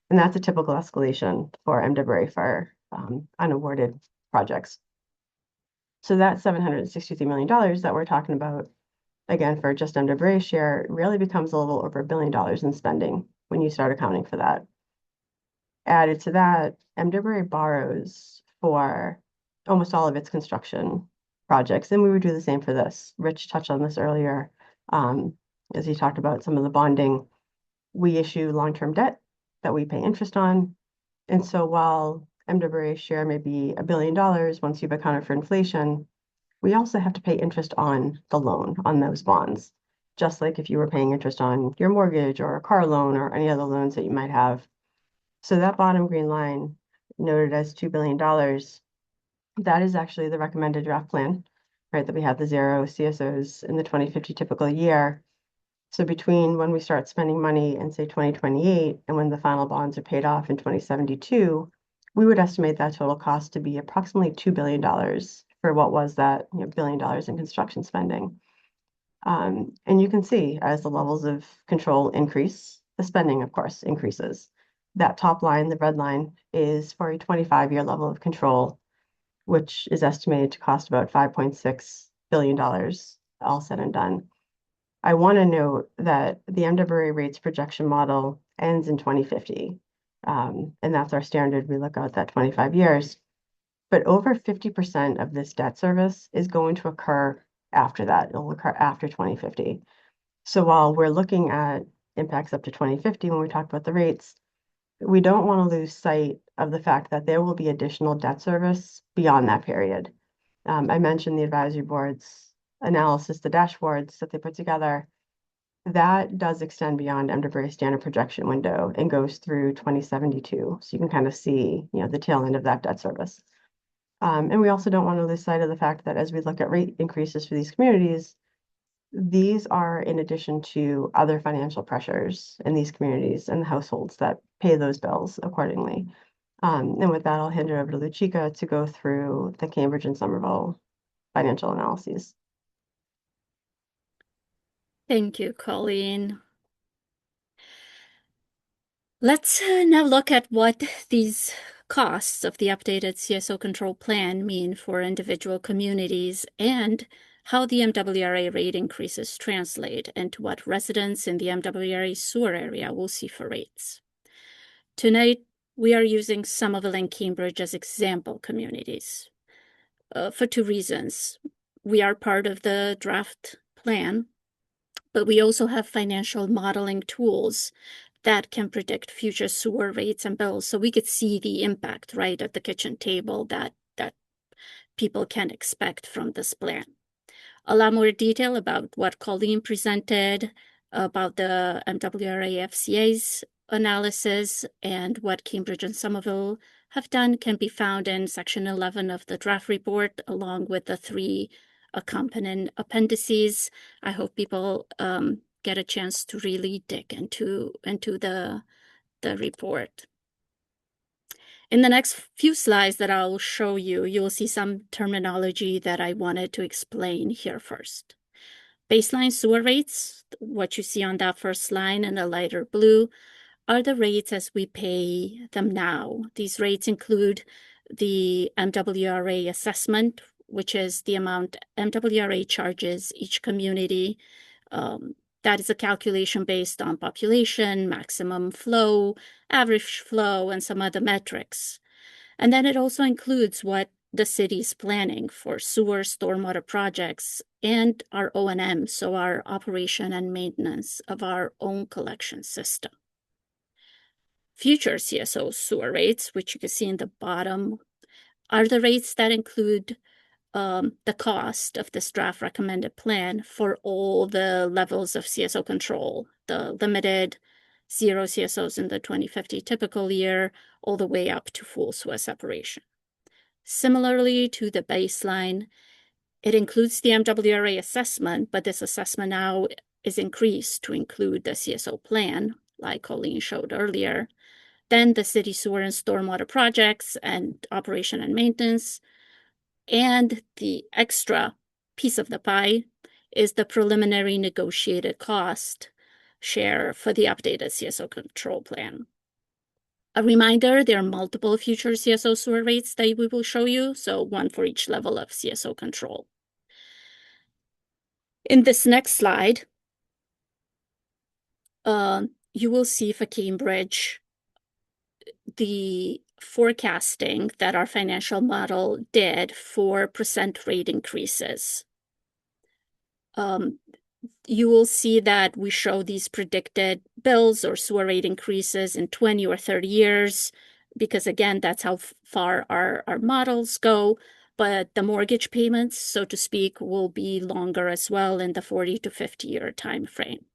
And that's a typical escalation for MWRA for unawarded projects. So that $763 million that we're talking about, again, for just MWRA's share, really becomes a little over $1 billion in spending when you start accounting for that. Added to that, MWRA borrows for almost all of its construction projects, and we would do the same for this. Rich touched on this earlier, as he talked about some of the bonding. We issue long-term debt that we pay interest on, and so while MWRA's share may be $1 billion once you've accounted for inflation, we also have to pay interest on the loan on those bonds, just like if you were paying interest on your mortgage or a car loan or any other loans that you might have. So that bottom green line, noted as $2 billion, that is actually the recommended draft plan, right? That we have the 0 CSOs in the 2050 typical year. So between when we start spending money in, say, 2028 and when the final bonds are paid off in 2072, we would estimate that total cost to be approximately $2 billion for what was that $1 billion in construction spending. And you can see as the levels of control increase, the spending, of course, increases. That top line, the red line, is for a 25-year level of control, which is estimated to cost about $5.6 billion, all said and done. I want to note that the MWRA rates projection model ends in 2050, and that's our standard. We look out that 25 years. But over 50% of this debt service is going to occur after that. It'll occur after 2050. So while we're looking at impacts up to 2050 when we talk about the rates, we don't want to lose sight of the fact that there will be additional debt service beyond that period. I mentioned the advisory board's analysis, the dashboards that they put together. That does extend beyond MWRA's standard projection window and goes through 2072. So you can kind of see, the tail end of that debt service. And we also don't want to lose sight of the fact that as we look at rate increases for these communities, these are in addition to other financial pressures in these communities and the households that pay those bills accordingly. And with that, I'll hand it over to Luchika to go through the Cambridge and Somerville financial analyses. Thank you, Colleen. Let's now look at what these costs of the updated CSO control plan mean for individual communities and how the MWRA rate increases translate into what residents in the MWRA sewer area will see for rates. Tonight, we are using Somerville and Cambridge as example communities for two reasons. We are part of the draft plan, but we also have financial modeling tools that can predict future sewer rates and bills. So we could see the impact right at the kitchen table that people can expect from this plan. A lot more detail about what Colleen presented about the MWRA FCA's analysis and what Cambridge and Somerville have done can be found in section 11 of the draft report, along with the 3 accompanying appendices. I hope people get a chance to really dig into the report. In the next few slides that I'll show you, you'll see some terminology that I wanted to explain here first. Baseline sewer rates, what you see on that first line in the lighter blue, are the rates as we pay them now. These rates include the MWRA assessment, which is the amount MWRA charges each community. That is a calculation based on population, maximum flow, average flow, and some other metrics. And then it also includes what the city is planning for sewer stormwater projects and our O&M, so our operation and maintenance of our own collection system. Future CSO sewer rates, which you can see in the bottom, are the rates that include the cost of this draft recommended plan for all the levels of CSO control, the limited, 0 CSOs in the 2050 typical year, all the way up to full sewer separation. Similarly to the baseline, it includes the MWRA assessment, but this assessment now is increased to include the CSO plan, like Colleen showed earlier, then the city sewer and stormwater projects and operation and maintenance. And the extra piece of the pie is the preliminary negotiated cost share for the updated CSO control plan. A reminder, there are multiple future CSO sewer rates that we will show you, so one for each level of CSO control. In this next slide, you will see for Cambridge the forecasting that our financial model did for percent rate increases. You will see that we show these predicted bills or sewer rate increases in 20 or 30 years, because again, that's how far our models go. But the mortgage payments, so to speak, will be longer as well in the 40 to 50-year time frame.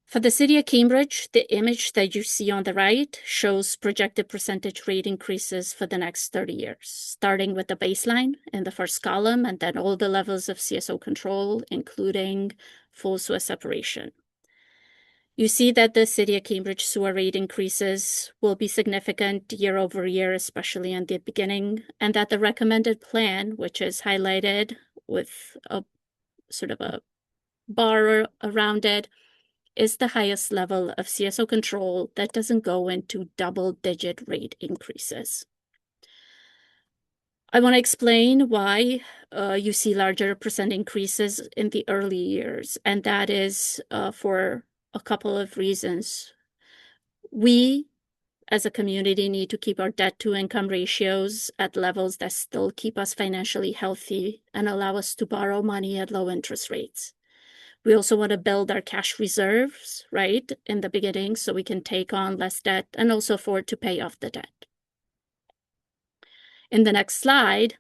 For the city of Cambridge, the image that you see on the right shows projected percentage rate increases for the next 30 years, starting with the baseline in the first column, and then all the levels of CSO control, including full sewer separation. You see that the city of Cambridge sewer rate increases will be significant year over year, especially in the beginning, and that the recommended plan, which is highlighted with a sort of a bar around it, is the highest level of CSO control that doesn't go into double-digit rate increases. I want to explain why you see larger percent increases in the early years, and that is for a couple of reasons. We, as a community, need to keep our debt-to-income ratios at levels that still keep us financially healthy and allow us to borrow money at low interest rates. We also want to build our cash reserves, right, in the beginning so we can take on less debt and also afford to pay off the debt. In the next slide,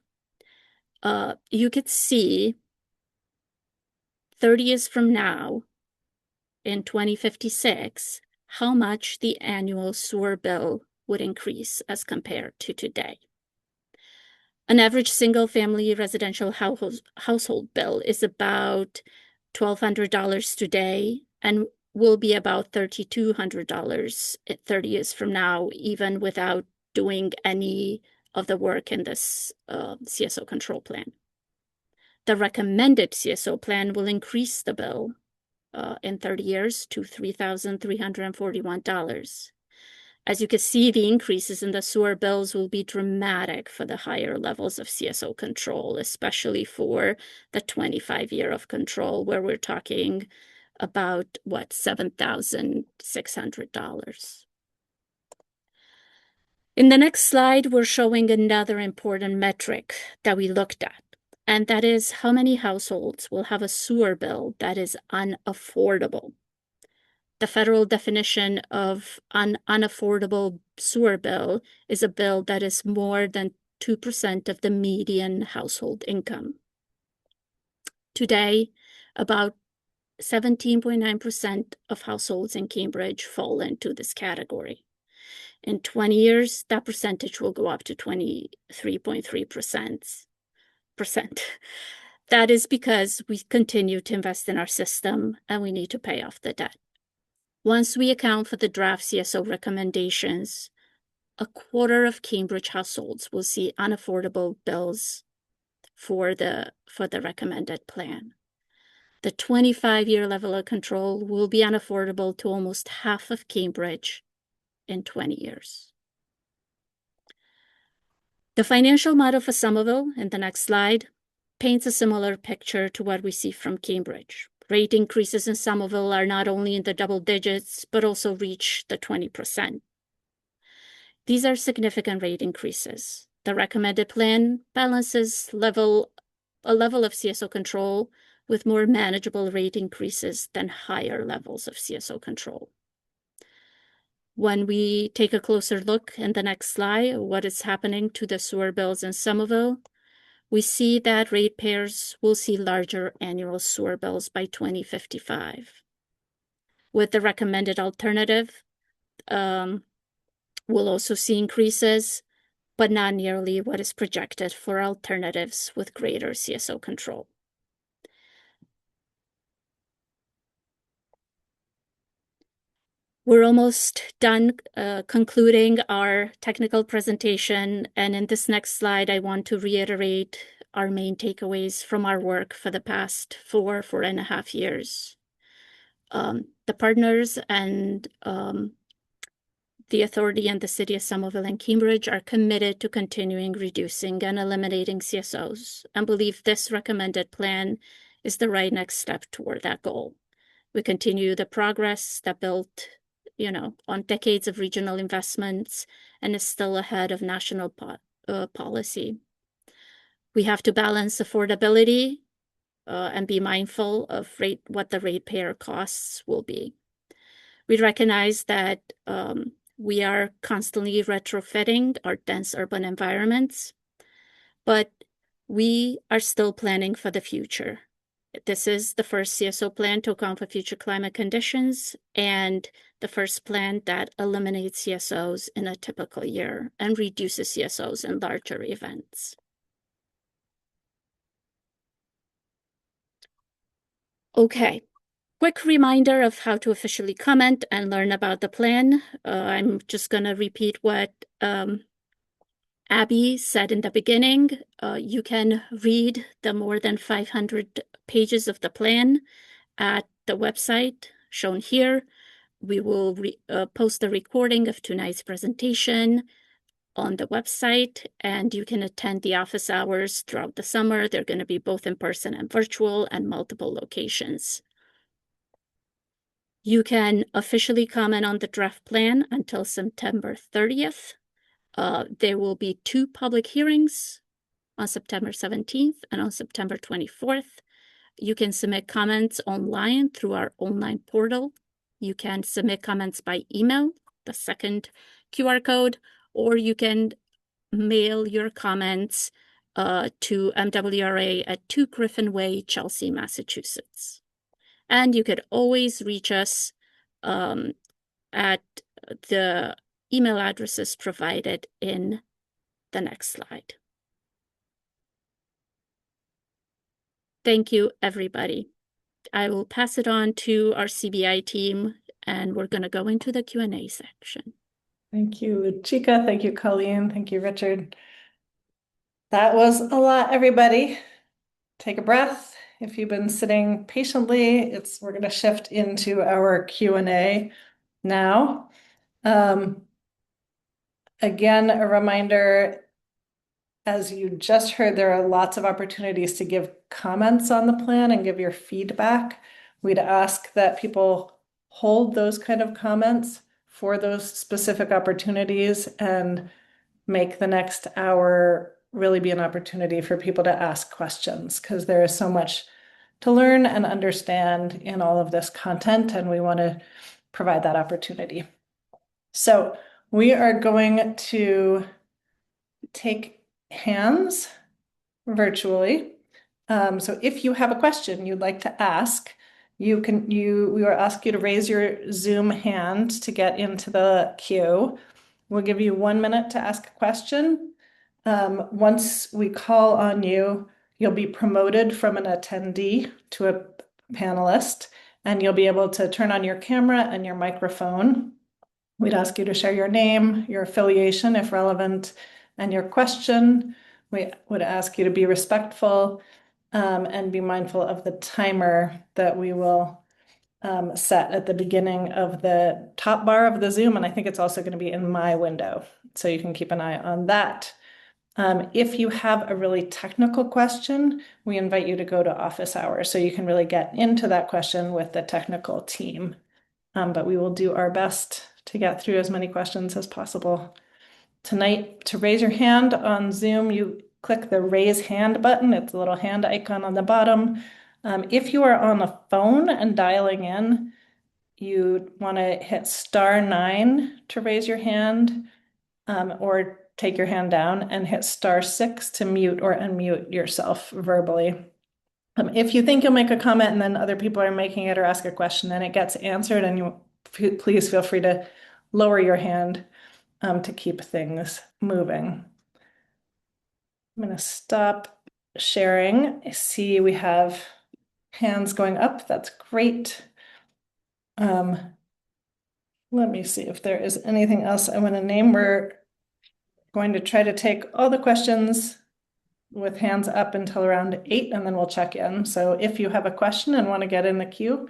you could see 30 years from now, in 2056, how much the annual sewer bill would increase as compared to today. An average single-family residential household bill is about $1,200 today and will be about $3,200 30 years from now, even without doing any of the work in this CSO control plan. The recommended CSO plan will increase the bill in 30 years to $3,341. As you can see, the increases in the sewer bills will be dramatic for the higher levels of CSO control, especially for the 25-year of control, where we're talking about, $7,600. In the next slide, we're showing another important metric that we looked at, and that is how many households will have a sewer bill that is unaffordable. The federal definition of an unaffordable sewer bill is a bill that is more than 2% of the median household income. Today, about 17.9% of households in Cambridge fall into this category. In 20 years, that percentage will go up to 23.3%. That is because we continue to invest in our system and we need to pay off the debt. Once we account for the draft CSO recommendations, a quarter of Cambridge households will see unaffordable bills for the recommended plan. The 25-year level of control will be unaffordable to almost half of Cambridge in 20 years. The financial model for Somerville, in the next slide, paints a similar picture to what we see from Cambridge. Rate increases in Somerville are not only in the double digits, but also reach the 20%. These are significant rate increases. The recommended plan balances a level of CSO control with more manageable rate increases than higher levels of CSO control. When we take a closer look in the next slide, what is happening to the sewer bills in Somerville, we see that ratepayers will see larger annual sewer bills by 2055. With the recommended alternative, we'll also see increases, but not nearly what is projected for alternatives with greater CSO control. We're almost done concluding our technical presentation, and in this next slide, I want to reiterate our main takeaways from our work for the past 4.5 years. The partners and the authority and the city of Somerville and Cambridge are committed to continuing reducing and eliminating CSOs and believe this recommended plan is the right next step toward that goal. We continue the progress that built, on decades of regional investments and is still ahead of national policy. We have to balance affordability and be mindful of what the ratepayer costs will be. We recognize that we are constantly retrofitting our dense urban environments, but we are still planning for the future. This is the first CSO plan to account for future climate conditions and the first plan that eliminates CSOs in a typical year and reduces CSOs in larger events. Okay, quick reminder of how to officially comment and learn about the plan. I'm just going to repeat what Abby said in the beginning. You can read the more than 500 pages of the plan at the website shown here. We will post the recording of tonight's presentation on the website, and you can attend the office hours throughout the summer. They're going to be both in person and virtual and multiple locations. You can officially comment on the draft plan until September 30th. There will be 2 public hearings on September 17th and on September 24th. You can submit comments online through our online portal. You can submit comments by email, the second QR code, or you can mail your comments to MWRA at 2 Griffin Way, Chelsea, Massachusetts. And you could always reach us at the email addresses provided in the next slide. Thank you, everybody. I will pass it on to our CBI team, and we're going to go into the Q&A section. Thank you, Chika. Thank you, Colleen. Thank you, Richard. That was a lot, everybody. Take a breath. If you've been sitting patiently, we're going to shift into our Q&A now. Again, a reminder, as you just heard, there are lots of opportunities to give comments on the plan and give your feedback. We'd ask that people hold those kind of comments for those specific opportunities and make the next hour really be an opportunity for people to ask questions, because there is so much to learn and understand in all of this content, and we want to provide that opportunity. So we are going to take hands virtually. So if you have a question you'd like to ask, we will ask you to raise your Zoom hand to get into the queue. We'll give you 1 minute to ask a question. Once we call on you, you'll be promoted from an attendee to a panelist, and you'll be able to turn on your camera and your microphone. We'd ask you to share your name, your affiliation, if relevant, and your question. We would ask you to be respectful and be mindful of the timer that we will set at the beginning of the top bar of the Zoom. And I think it's also going to be in my window, so you can keep an eye on that. If you have a really technical question, we invite you to go to office hours so you can really get into that question with the technical team. But we will do our best to get through as many questions as possible tonight. To raise your hand on Zoom, you click the raise hand button. It's a little hand icon on the bottom. If you are on a phone and dialing in, you want to hit *9 to raise your hand, or take your hand down, and hit *6 to mute or unmute yourself verbally. If you think you'll make a comment and then other people are making it or ask a question, then it gets answered, and please feel free to lower your hand to keep things moving. I'm going to stop sharing. I see we have hands going up. That's great. Let me see if there is anything else I want to name. We're going to try to take all the questions with hands up until around 8, and then we'll check in. So if you have a question and want to get in the queue,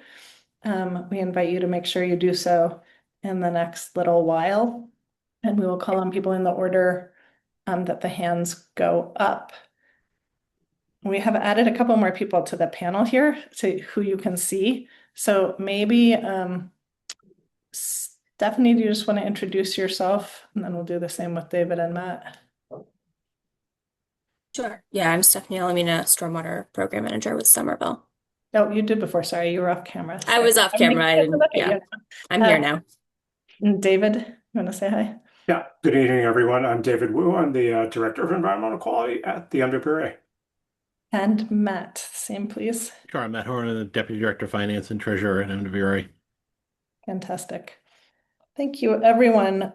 we invite you to make sure you do so in the next little while, and we will call on people in the order that the hands go up. We have added a couple more people to the panel here to who you can see. So maybe Stephanie, do you just want to introduce yourself? And then we'll do the same with David and Matt. Sure. Yeah, I'm Stephanie Alamina, Stormwater Program Manager with Somerville. Oh, you did before. Sorry, you were off camera. I was off camera. I didn't, yeah, I'm here now. David, you want to say hi? Yeah, good evening, everyone. I'm David Wu. I'm the Director of Environmental Quality at the MWRA. And Matt, same please. Sure, I'm Matt Horn, the Deputy Director of Finance and Treasurer at MWRA. Fantastic. Thank you, everyone.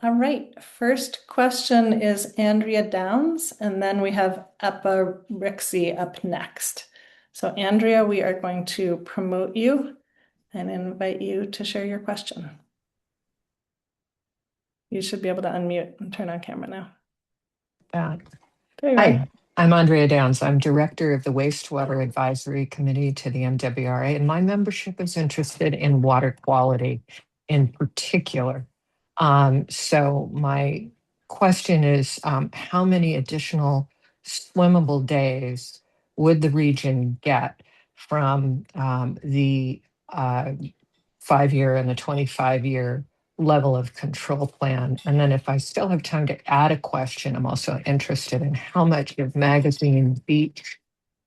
All right, first question is Andrea Downs, and then we have Eppa Rixey up next. So Andrea, we are going to promote you and invite you to share your question. You should be able to unmute and turn on camera now. There you are. Hi, I'm Andrea Downs. I'm Director of the Wastewater Advisory Committee to the MWRA, and my membership is interested in water quality in particular. So my question is, how many additional swimmable days would the region get from the 5-year and the 25-year level of control plan? And then if I still have time to add a question, I'm also interested in how much of Magazine Beach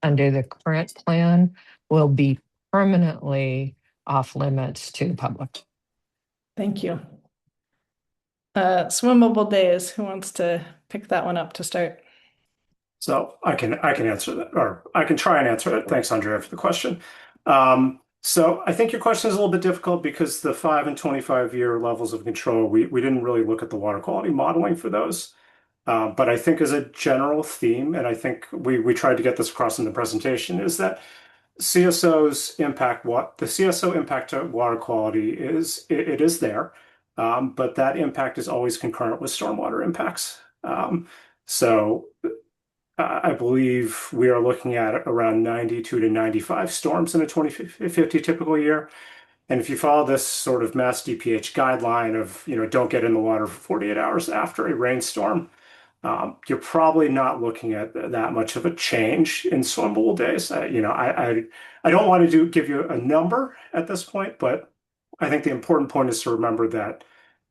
under the current plan will be permanently off limits to the public. Thank you. Swimmable days, who wants to pick that one up to start? So I can answer that, or I can try and answer it. Thanks, Andrea, for the question. So I think your question is a little bit difficult because the 5 and 25-year levels of control, we didn't really look at the water quality modeling for those. But I think as a general theme, and I think we tried to get this across in the presentation, is that CSO's impact, the CSO impact to water quality is there, but that impact is always concurrent with stormwater impacts. So I believe we are looking at around 92 to 95 storms in a 2050 typical year. And if you follow this sort of Mass DPH guideline of, don't get in the water for 48 hours after a rainstorm, you're probably not looking at that much of a change in swimmable days. I don't want to give you a number at this point, but I think the important point is to remember that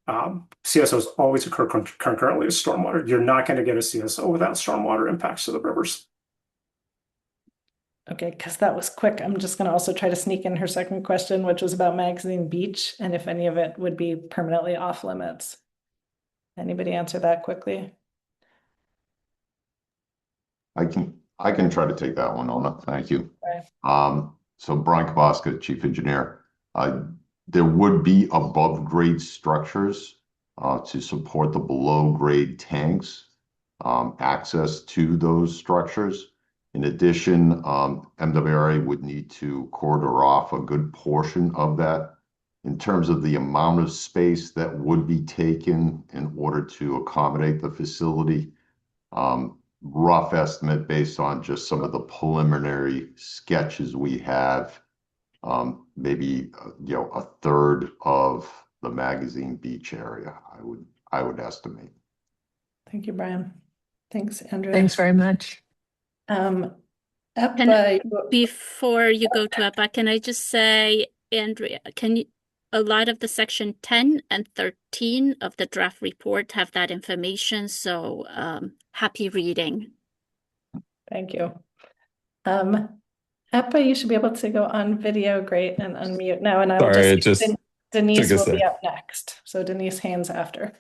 CSOs always occur concurrently with stormwater. You're not going to get a CSO without stormwater impacts to the rivers. Okay, because that was quick. I'm just going to also try to sneak in her second question, which was about Magazine Beach and if any of it would be permanently off limits. Anybody answer that quickly? I can try to take that one on. Thank you. Okay. So Brian Kabaska, Chief Engineer. There would be above grade structures to support the below grade tanks, access to those structures. In addition, MWRA would need to corridor off a good portion of that. In terms of the amount of space that would be taken in order to accommodate the facility, rough estimate based on just some of the preliminary sketches we have, maybe a third of the Magazine Beach area, I would estimate. Thank you, Brian. Thanks, Andrea. Thanks very much. Eppa, Before you go to Eppa, can I just say, Andrea, a lot of the section 10 and 13 of the draft report have that information, so happy reading. Thank you. Eppa, you should be able to go on video, great, and unmute now. And I will Sorry, just it just took Denise a will be sec. up next. So Denise Haynes after.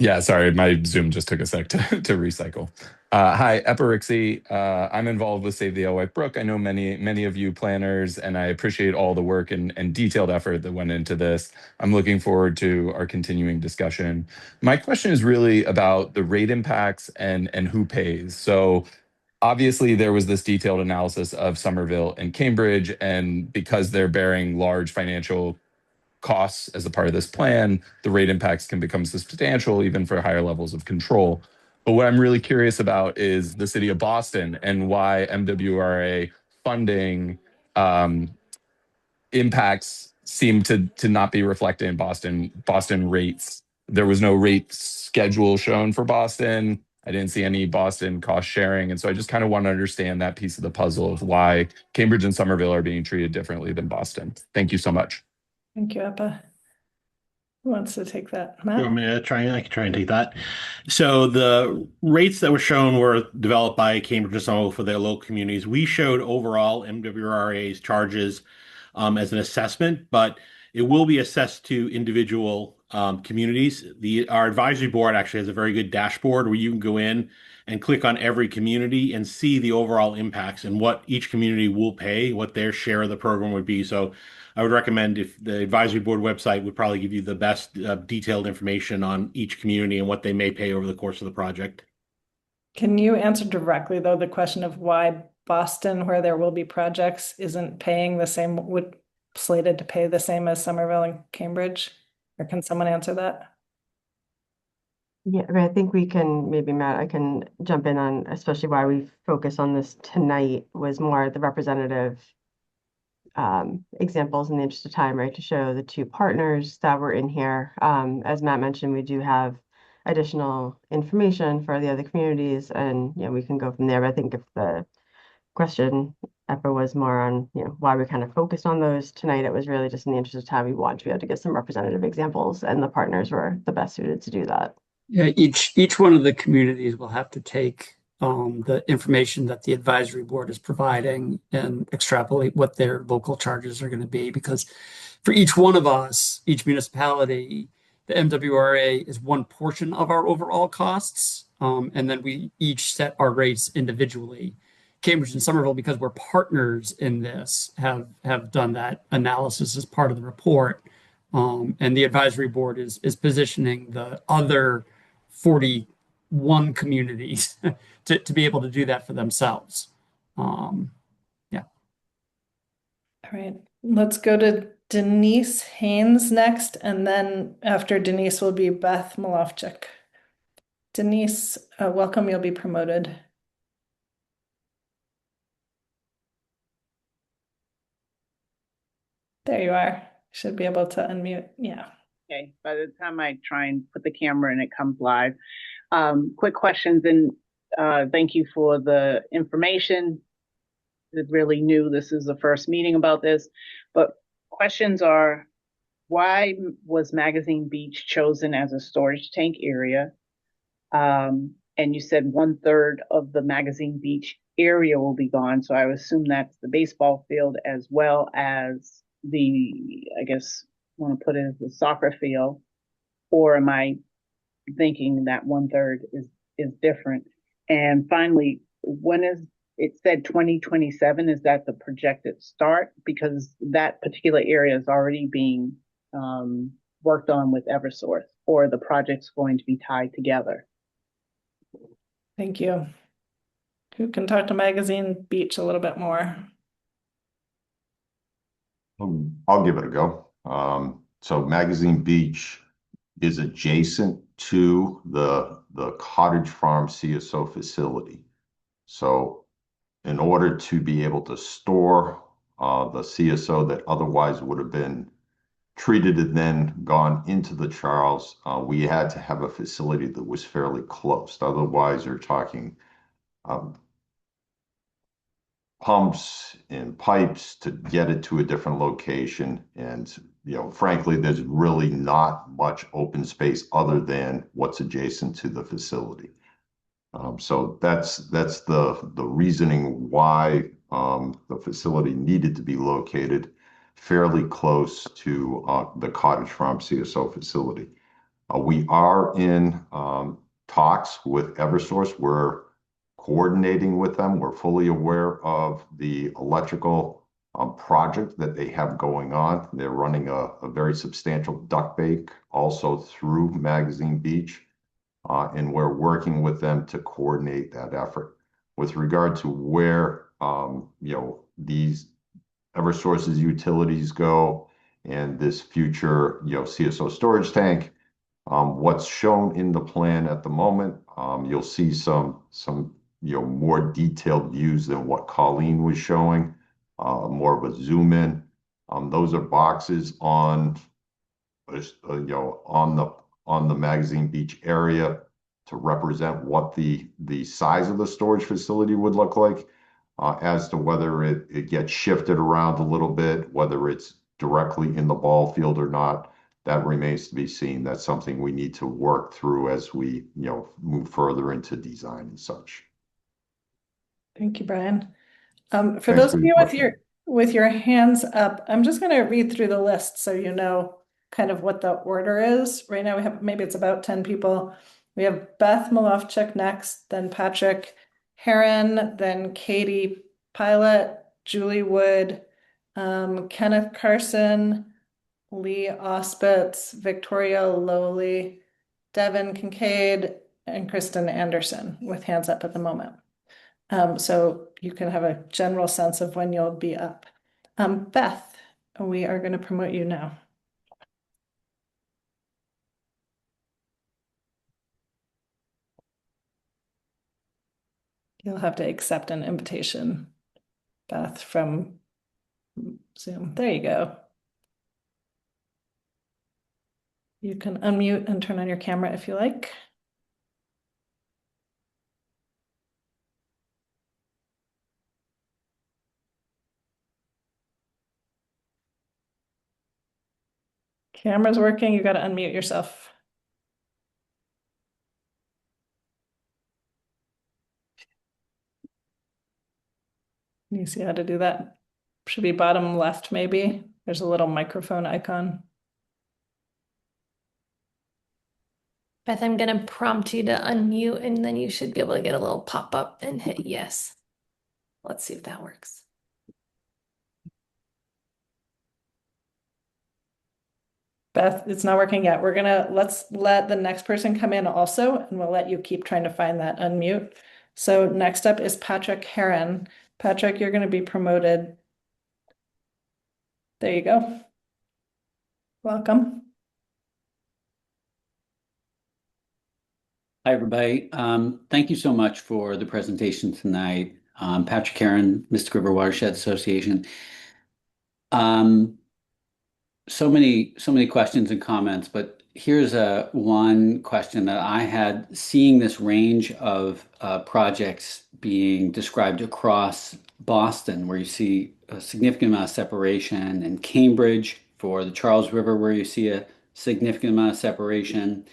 Yeah, sorry, my Zoom just took a sec to recycle. Hi, Eparixi. I'm involved with Save the Alewife Brook. I know many of you planners, and I appreciate all the work and detailed effort that went into this. I'm looking forward to our continuing discussion. My question is really about the rate impacts and who pays. So obviously there was this detailed analysis of Somerville and Cambridge, and because they're bearing large financial costs as a part of this plan, the rate impacts can become substantial even for higher levels of control. But what I'm really curious about is the city of Boston and why MWRA funding impacts seem to not be reflected in Boston rates. There was no rate schedule shown for Boston. I didn't see any Boston cost sharing. And so I just kind of want to understand that piece of the puzzle of why Cambridge and Somerville are being treated differently than Boston. Thank you so much. Thank you, Eppa. Who wants to take that? You Matt? want me to try? I can try and take that. So the rates that were shown were developed by Cambridge and Somerville for their local communities. We showed overall MWRA's charges as an assessment, but it will be assessed to individual communities. Our advisory board actually has a very good dashboard where you can go in and click on every community and see the overall impacts and what each community will pay, what their share of the program would be. So I would recommend if the advisory board website would probably give you the best detailed information on each community and what they may pay over the course of the project. Can you answer directly, though, the question of why Boston, where there will be projects, isn't paying the same, would slated to pay the same as Somerville and Cambridge? Or can someone answer that? Yeah, I mean, I think we can, maybe Matt, I can jump in on, especially why we focus on this tonight was more the representative examples in the interest of time, right, to show the two partners that were in here. As Matt mentioned, we do have additional information for the other communities, and we can go from there. But I think if the question ever was more on why we kind of focused on those tonight, it was really just in the interest of time. We want to be able to get some representative examples, and the partners were the best suited to do that. Yeah, each one of the communities will have to take the information that the advisory board is providing and extrapolate what their local charges are going to be. Because for each one of us, each municipality, the MWRA is one portion of our overall costs, and then we each set our rates individually. Cambridge and Somerville, because we're partners in this, have done that analysis as part of the report. And the advisory board is positioning the other 41 communities to be able to do that for themselves. Yeah. All right, let's go to Denise Haynes next, and then after Denise will be Beth Malofchik. Denise, welcome, you'll be promoted. There you are. Should be able to unmute. Yeah. Okay. By the time I try and put the camera in, it comes live. Quick questions, and thank you for the information. It's really new. This is the first meeting about this, but questions are, why was Magazine Beach chosen as a storage tank area? And you said 1/3 of the Magazine Beach area will be gone. So I would assume that's the baseball field as well as I guess, want to put it as the soccer field, or am I thinking that 1/3 is different? And finally, when is it said 2027? Is that the projected start? Because that particular area is already being worked on with Eversource, or the project's going to be tied together. Thank you. Who can talk to Magazine Beach a little bit more? I'll give it a go. So Magazine Beach is adjacent to the Cottage Farm CSO facility. So in order to be able to store the CSO that otherwise would have been treated and then gone into the Charles, we had to have a facility that was fairly close. Otherwise, you're talking pumps and pipes to get it to a different location. And, frankly, there's really not much open space other than what's adjacent to the facility. So that's the reasoning why the facility needed to be located fairly close to the Cottage Farm CSO facility. We are in talks with Eversource. We're coordinating with them. We're fully aware of the electrical project that they have going on. They're running a very substantial duct bank also through Magazine Beach, and we're working with them to coordinate that effort. With regard to where these Eversource's utilities go and this future CSO storage tank, what's shown in the plan at the moment, you'll see some more detailed views than what Colleen was showing, more of a zoom in. Those are boxes on on the Magazine Beach area to represent what the size of the storage facility would look like. As to whether it gets shifted around a little bit, whether it's directly in the ball field or not, that remains to be seen. That's something we need to work through as we move further into design and such. Thank you, Brian. For Thanks those for of your you question. with your hands up, I'm just going to read through the list so you know kind of what the order is. Right now we have, maybe it's about 10 people. We have Beth Malofchuk next, then Patrick Heron, then Katie Pilot, Julie Wood, Kenneth Carson, Lee Ospitz, Victoria Lowley, Devin Kincaid, and Kristen Anderson with hands up at the moment. So you can have a general sense of when you'll be up. Beth, we are going to promote you now. You'll have to accept an invitation, Beth, from Zoom. There you go. You can unmute and turn on your camera if you like. Camera's working, you got to unmute yourself. You see how to do that? Should be bottom left, maybe. There's a little microphone icon. Beth, I'm gonna prompt you to unmute and then you should be able to get a little pop-up and hit yes. Let's see if that works. Beth, it's not working yet. Let's let the next person come in also, and we'll let you keep trying to find that unmute. So next up is Patrick Heron. Patrick, you're going to be promoted. There you go. Welcome. Hi, everybody. Thank you so much for the presentation tonight. Patrick Heron, Mystic River Watershed Association. So many questions and comments, but here's one question that I had. Seeing this range of projects being described across Boston, where you see a significant amount of separation, and Cambridge for the Charles River, where you see a significant amount of separation,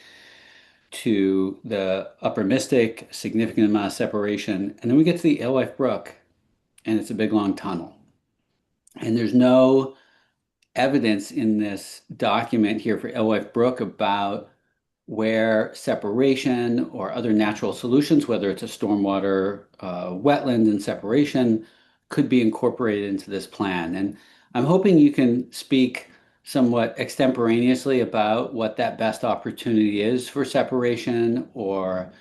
to the Upper Mystic, significant amount of separation, and then we get to the Alewife Brook, and it's a big long tunnel. And there's no evidence in this document here for Alewife Brook about where separation or other natural solutions, whether it's a stormwater wetland and separation, could be incorporated into this plan. And I'm hoping you can speak somewhat extemporaneously about what that best opportunity is for separation or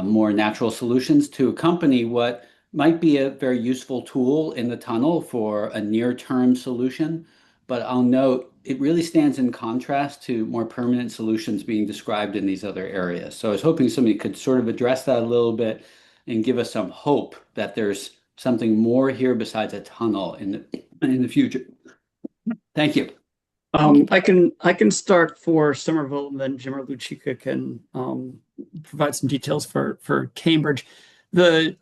more natural solutions to accompany what might be a very useful tool in the tunnel for a near-term solution. But I'll note it really stands in contrast to more permanent solutions being described in these other areas. So I was hoping somebody could sort of address that a little bit and give us some hope that there's something more here besides a tunnel in the future. Thank you. I can start for Somerville, and then Jim or Lucica can provide some details for Cambridge. The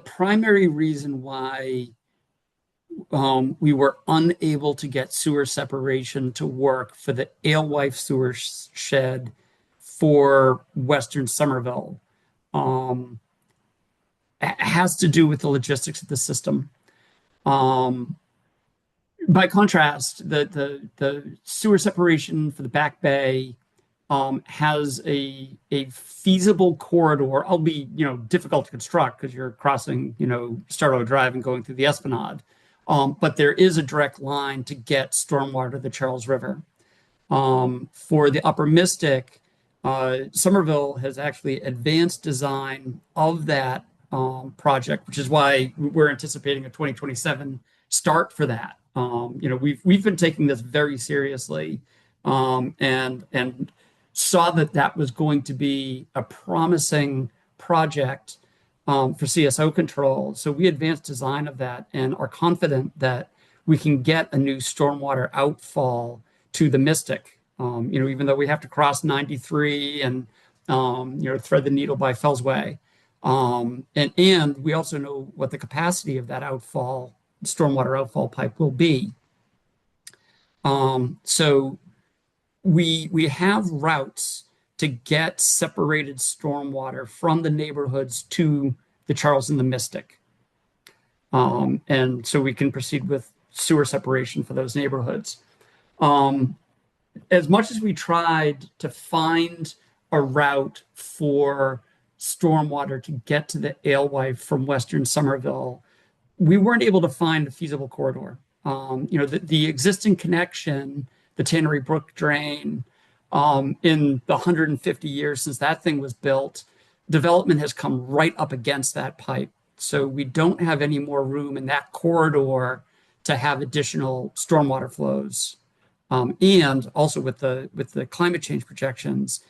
primary reason why we were unable to get sewer separation to work for the Alewife sewer shed for Western Somerville has to do with the logistics of the system. By contrast, the sewer separation for the Back Bay has a feasible corridor. I'll be difficult to construct because you're crossing Stardo Drive and going through the Esplanade, but there is a direct line to get stormwater to the Charles River. For the Upper Mystic, Somerville has actually advanced design of that project, which is why we're anticipating a 2027 start for that. We've been taking this very seriously, and saw that was going to be a promising project for CSO control. So we advanced design of that and are confident that we can get a new stormwater outfall to the Mystic. Even though we have to cross 93 and thread the needle by Fells Way. And we also know what the capacity of that stormwater outfall pipe will be. So we have routes to get separated stormwater from the neighborhoods to the Charles and the Mystic. And so we can proceed with sewer separation for those neighborhoods. As much as we tried to find a route for stormwater to get to the Alewife from Western Somerville, we weren't able to find a feasible corridor. The existing connection, the Tannery Brook drain, in the 150 years since that thing was built, development has come right up against that pipe. So we don't have any more room in that corridor to have additional stormwater flows. And also with the climate change projections,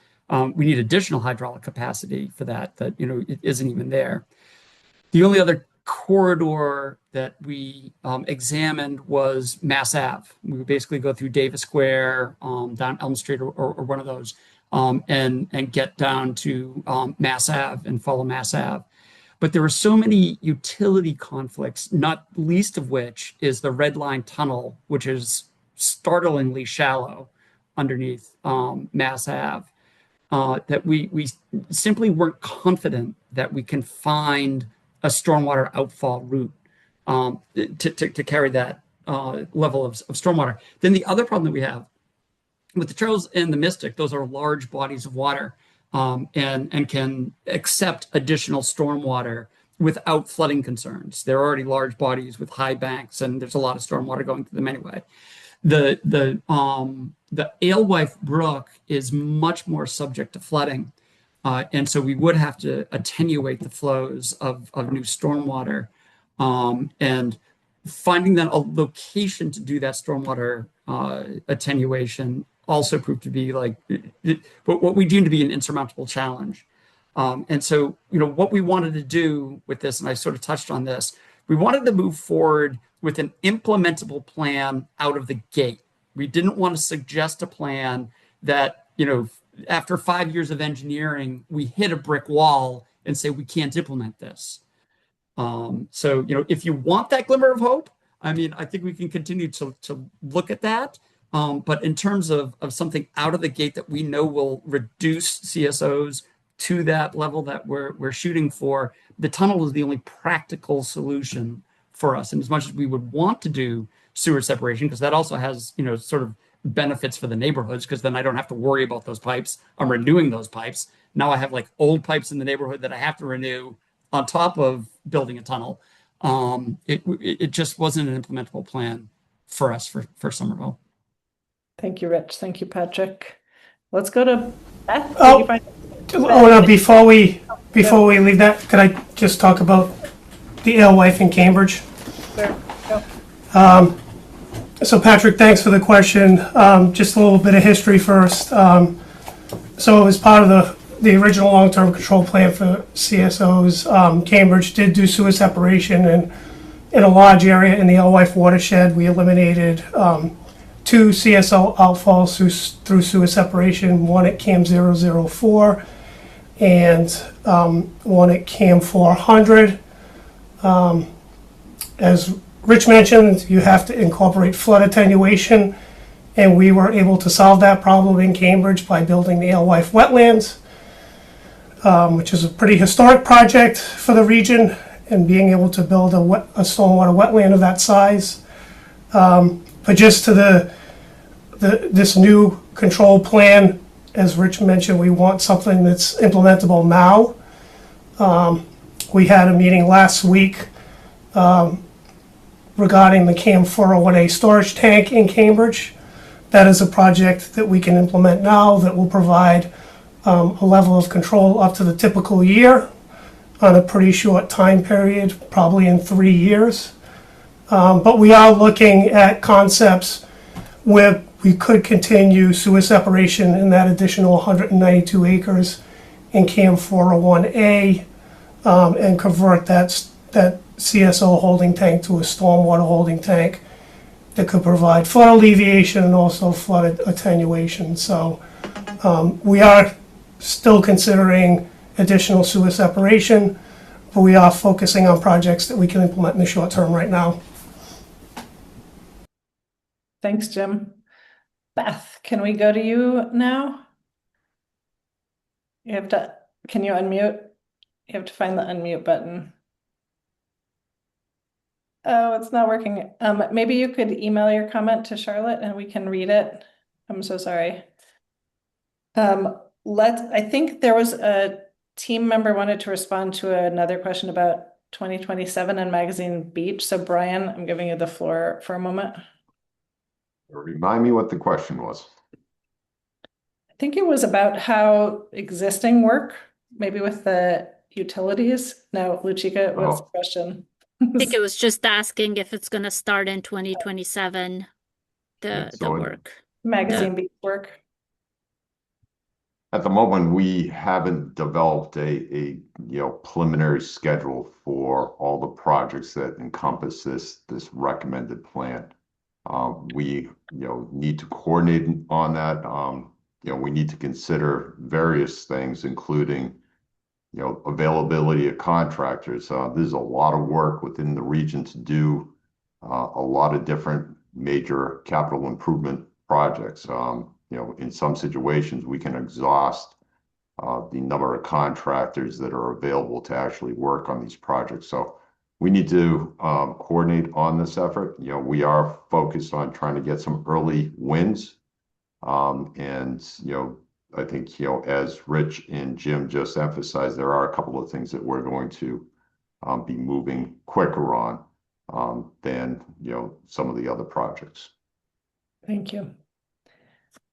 we need additional hydraulic capacity for that it isn't even there. The only other corridor that we examined was Mass Ave. We would basically go through Davis Square, down Elm Street or one of those, and get down to Mass Ave and follow Mass Ave. But there were so many utility conflicts, not least of which is the Red Line Tunnel, which is startlingly shallow underneath Mass Ave, that we simply weren't confident that we can find a stormwater outfall route to carry that level of stormwater. Then the other problem that we have with the Charles and the Mystic, those are large bodies of water and can accept additional stormwater without flooding concerns. They're already large bodies with high banks, and there's a lot of stormwater going through them anyway. The Alewife Brook is much more subject to flooding. And so we would have to attenuate the flows of new stormwater. And finding that a location to do that stormwater attenuation also proved to be what we deem to be an insurmountable challenge. And so, what we wanted to do with this, and I sort of touched on this, we wanted to move forward with an implementable plan out of the gate. We didn't want to suggest a plan that, after 5 years of engineering, we hit a brick wall and say we can't implement this. So, if you want that glimmer of hope, I think we can continue to look at that. But in terms of something out of the gate that we know will reduce CSOs to that level that we're shooting for, the tunnel is the only practical solution for us. And as much as we would want to do sewer separation, because that also has, sort of benefits for the neighborhoods, because then I don't have to worry about those pipes. I'm renewing those pipes. Now I have old pipes in the neighborhood that I have to renew on top of building a tunnel. It just wasn't an implementable plan for us for Somerville. Thank you, Rich. Thank you, Patrick. Let's go to Beth. No, before we leave that, could I just talk about the Alewife in Cambridge? Sure. So Patrick, thanks for the question. Just a little bit of history first. So as part of the original long-term control plan for CSOs, Cambridge did do sewer separation, and in a large area in the Alewife watershed, we eliminated 2 CSO outfalls through sewer separation, one at CAM 004 and one at CAM 400. As Rich mentioned, you have to incorporate flood attenuation, and we were able to solve that problem in Cambridge by building the Alewife wetlands. which is a pretty historic project for the region, and being able to build a stormwater wetland of that size. But just to this new control plan, as Rich mentioned, we want something that's implementable now. We had a meeting last week regarding the CAM 401A storage tank in Cambridge. That is a project that we can implement now that will provide a level of control up to the typical year on a pretty short time period, probably in 3 years. But we are looking at concepts where we could continue sewer separation in that additional 192 acres in CAM 401A and convert that CSO holding tank to a stormwater holding tank that could provide flood alleviation and also flood attenuation. So we are still considering additional sewer separation, but we are focusing on projects that we can implement in the short term right now. Thanks, Jim. Beth, can we go to you now? Can you unmute? You have to find the unmute button. Oh, it's not working. Maybe you could email your comment to Charlotte and we can read it. I'm so sorry. I think there was a team member wanted to respond to another question about 2027 and Magazine Beach. So Brian, I'm giving you the floor for a moment. Remind me what the question was. I think it was about how existing work, maybe with the utilities. No, Luchika, what's the question? I think it was just asking if it's going to start in 2027, the work. Magazine Beach work. At the moment, we haven't developed a preliminary schedule for all the projects that encompass this recommended plan. We need to coordinate on that. We need to consider various things, including availability of contractors. There's a lot of work within the region to do a lot of different major capital improvement projects. In some situations, we can exhaust the number of contractors that are available to actually work on these projects. So we need to coordinate on this effort. We are focused on trying to get some early wins. I think, as Rich and Jim just emphasized, there are a couple of things that we're going to be moving quicker on than, some of the other projects. Thank you.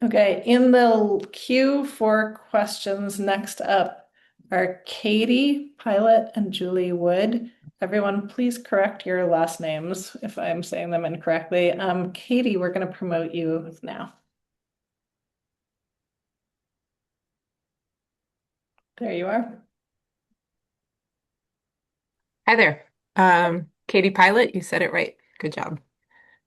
Okay, in the queue for questions, next up are Katie Pilot and Julie Wood. Everyone, please correct your last names if I'm saying them incorrectly. Katie, we're going to promote you now. There you are. Hi there. Katie Pilot, you said it right. Good job.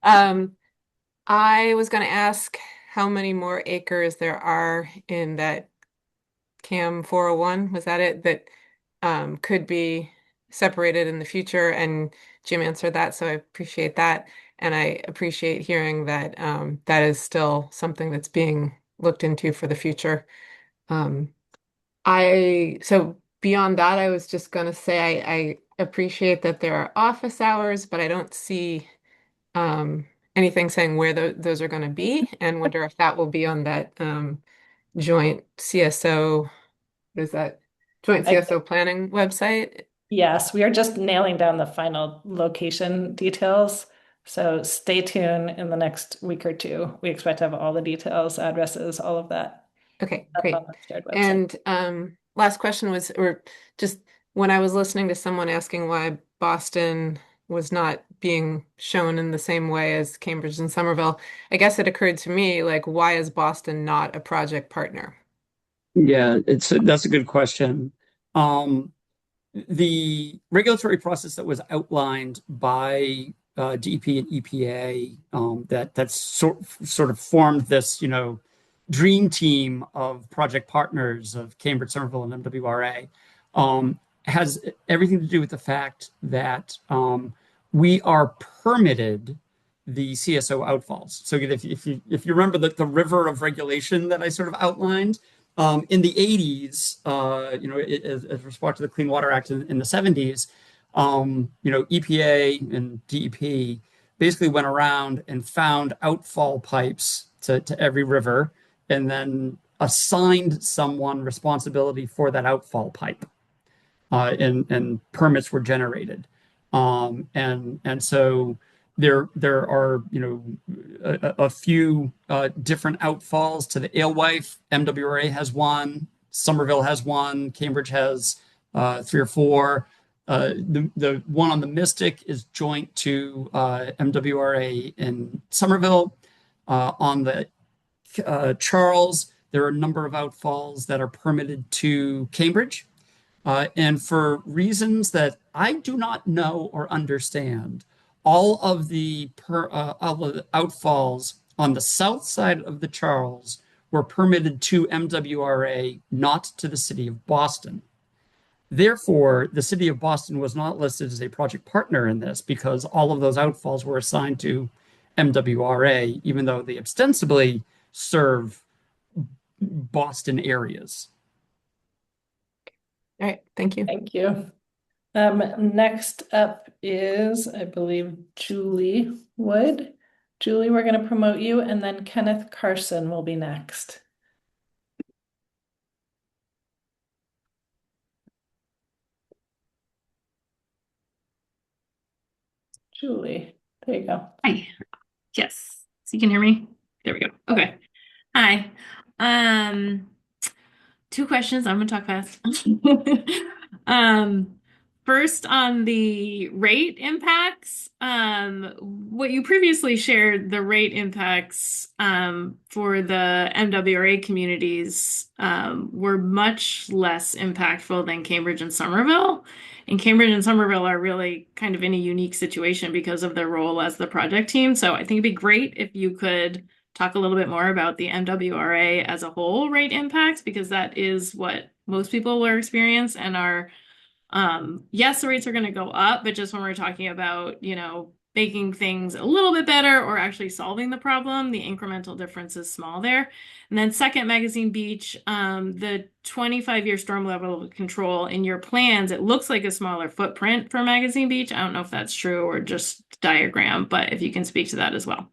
I was going to ask how many more acres there are in that CAM 401, was that it, that could be separated in the future? And Jim answered that, so I appreciate that. And I appreciate hearing that that is still something that's being looked into for the future. So beyond that, I was just going to say I appreciate that there are office hours, but I don't see anything saying where those are going to be, and wonder if that will be on that joint CSO, what is that? Joint CSO planning website? Yes, we are just nailing down the final location details. So stay tuned in the next week or two. We expect to have all the details, addresses, all of that. Okay, great. And last question was, or just when I was listening to someone asking why Boston was not being shown in the same way as Cambridge and Somerville, I guess it occurred to me, like, why is Boston not a project partner? Yeah, that's a good question. The regulatory process that was outlined by DEP and EPA that sort of formed this, dream team of project partners of Cambridge, Somerville, and MWRA has everything to do with the fact that we are permitted the CSO outfalls. So if you remember the river of regulation that I sort of outlined, In the 80s, as response to the Clean Water Act in the 70s, EPA and DEP basically went around and found outfall pipes to every river and then assigned someone responsibility for that outfall pipe. And permits were generated. And so there are a few different outfalls to the Alewife. MWRA has one, Somerville has one, Cambridge has 3 or 4. The one on the Mystic is joint to MWRA in Somerville. On the Charles, there are a number of outfalls that are permitted to Cambridge. And for reasons that I do not know or understand, all of the outfalls on the south side of the Charles were permitted to MWRA, not to the city of Boston. Therefore, the city of Boston was not listed as a project partner in this because all of those outfalls were assigned to MWRA, even though they ostensibly serve Boston areas. All right, thank you. Thank you. Next up is, I believe, Julie Wood. Julie, we're going to promote you, and then Kenneth Carson will be next. Julie, there you go. Hi. Yes. So you can hear me? There we go. Okay. Hi. Two questions. I'm gonna talk fast. Um, First on the rate impacts, what you previously shared, the rate impacts for the MWRA communities were much less impactful than Cambridge and Somerville. And Cambridge and Somerville are really kind of in a unique situation because of their role as the project team. So I think it'd be great if you could talk a little bit more about the MWRA as a whole rate impacts, because that is what most people will experience and are, yes, the rates are going to go up, but just when we're talking about, making things a little bit better or actually solving the problem, the incremental difference is small there. And then second, Magazine Beach, the 25-year storm level control in your plans, it looks like a smaller footprint for Magazine Beach. I don't know if that's true or just diagram, but if you can speak to that as well.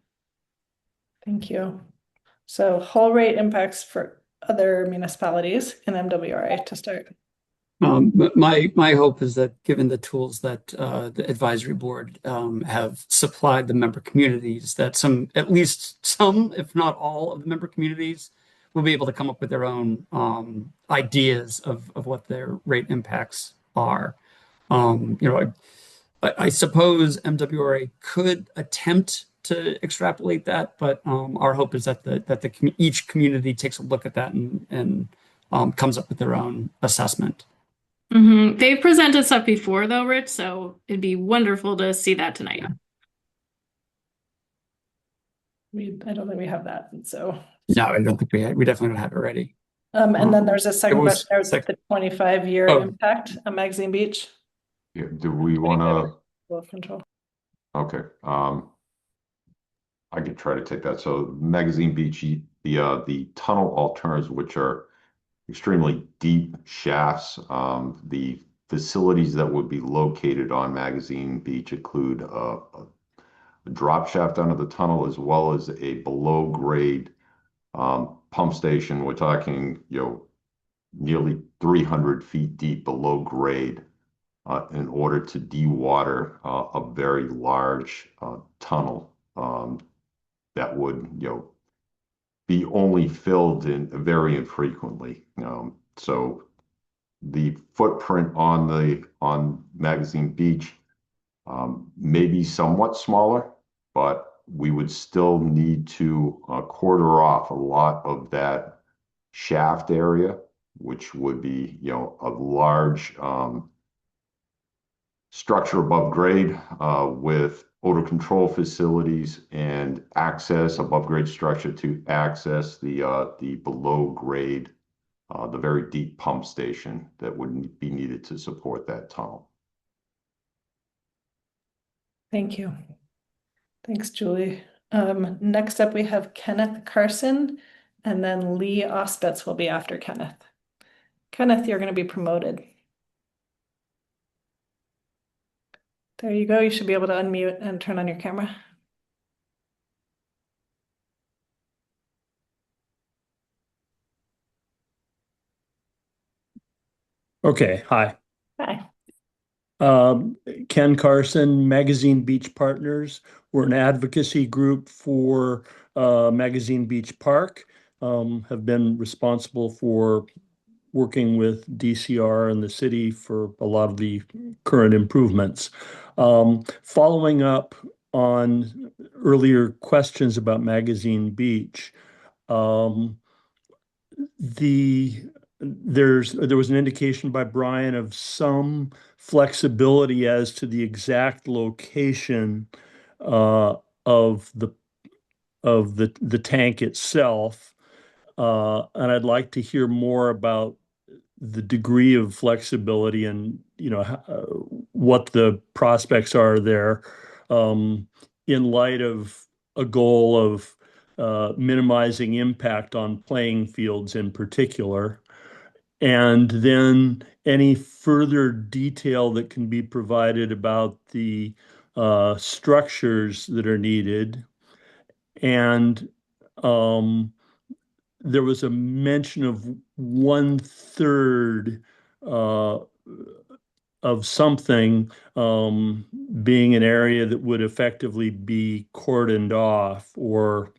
Thank you. So whole rate impacts for other municipalities in MWRA to start. But my hope is that given the tools that the advisory board have supplied the member communities, that at least some, if not all, of the member communities will be able to come up with their own ideas of what their rate impacts are. I suppose MWRA could attempt to extrapolate that, but our hope is that each community takes a look at that and comes up with their own assessment. Mm-hmm. They've presented stuff before, though, Rich, so it'd be wonderful to see that tonight. I don't think we have that, so. No, I don't think we definitely don't have it ready. And then there's a second question. There's the 25-year impact on Magazine Beach. Yeah, do we want to? Control. Okay. I could try to take that. So Magazine Beach, the tunnel alternatives, which are extremely deep shafts. The facilities that would be located on Magazine Beach include a drop shaft under the tunnel, as well as a below grade pump station. We're talking, nearly 300 feet deep below grade in order to dewater a very large tunnel that would, be only filled in very infrequently. So the footprint on Magazine Beach may be somewhat smaller, but we would still need to quarter off a lot of that shaft area, which would be, a large structure above grade with odor control facilities and access above grade structure to access the below grade, the very deep pump station that would be needed to support that tunnel. Thank you. Thanks, Julie. Next up, we have Kenneth Carson. And then Lee Ospitz will be after Kenneth. Kenneth, you're going to be promoted. There you go. You should be able to unmute and turn on your camera. Okay, hi. Hi. Ken Carson, Magazine Beach Partners. We're an advocacy group for Magazine Beach Park. Have been responsible for working with DCR and the city for a lot of the current improvements. Following up on earlier questions about Magazine Beach, um, there was an indication by Brian of some flexibility as to the exact location uh, of the tank itself, and I'd like to hear more about the degree of flexibility and what the prospects are there, in light of a goal of minimizing impact on playing fields in particular. And then any further detail that can be provided about the structures that are needed. And there was a mention of 1/3 uh, of something being an area that would effectively be cordoned off or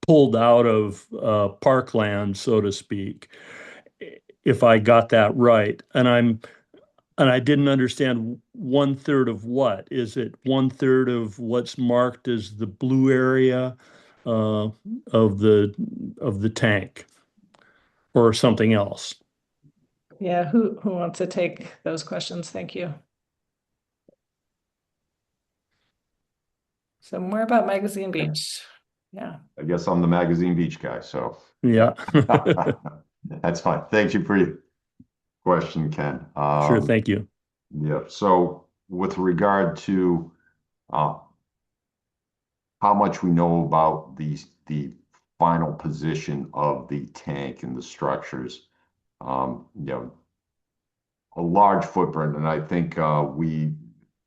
pulled out of parkland, so to speak, if I got that right. And I didn't understand 1/3 of what. Is it 1/3 of what's marked as the blue area uh, of the tank, or something else? Yeah, who wants to take those questions? Thank you. So more about Magazine Beach. Yeah. I guess I'm the Magazine Beach guy, so. Yeah. That's fine. Thank you for your question, Ken. Sure, thank you. Yeah, so with regard to how much we know about the final position of the tank and the structures, a large footprint, and I think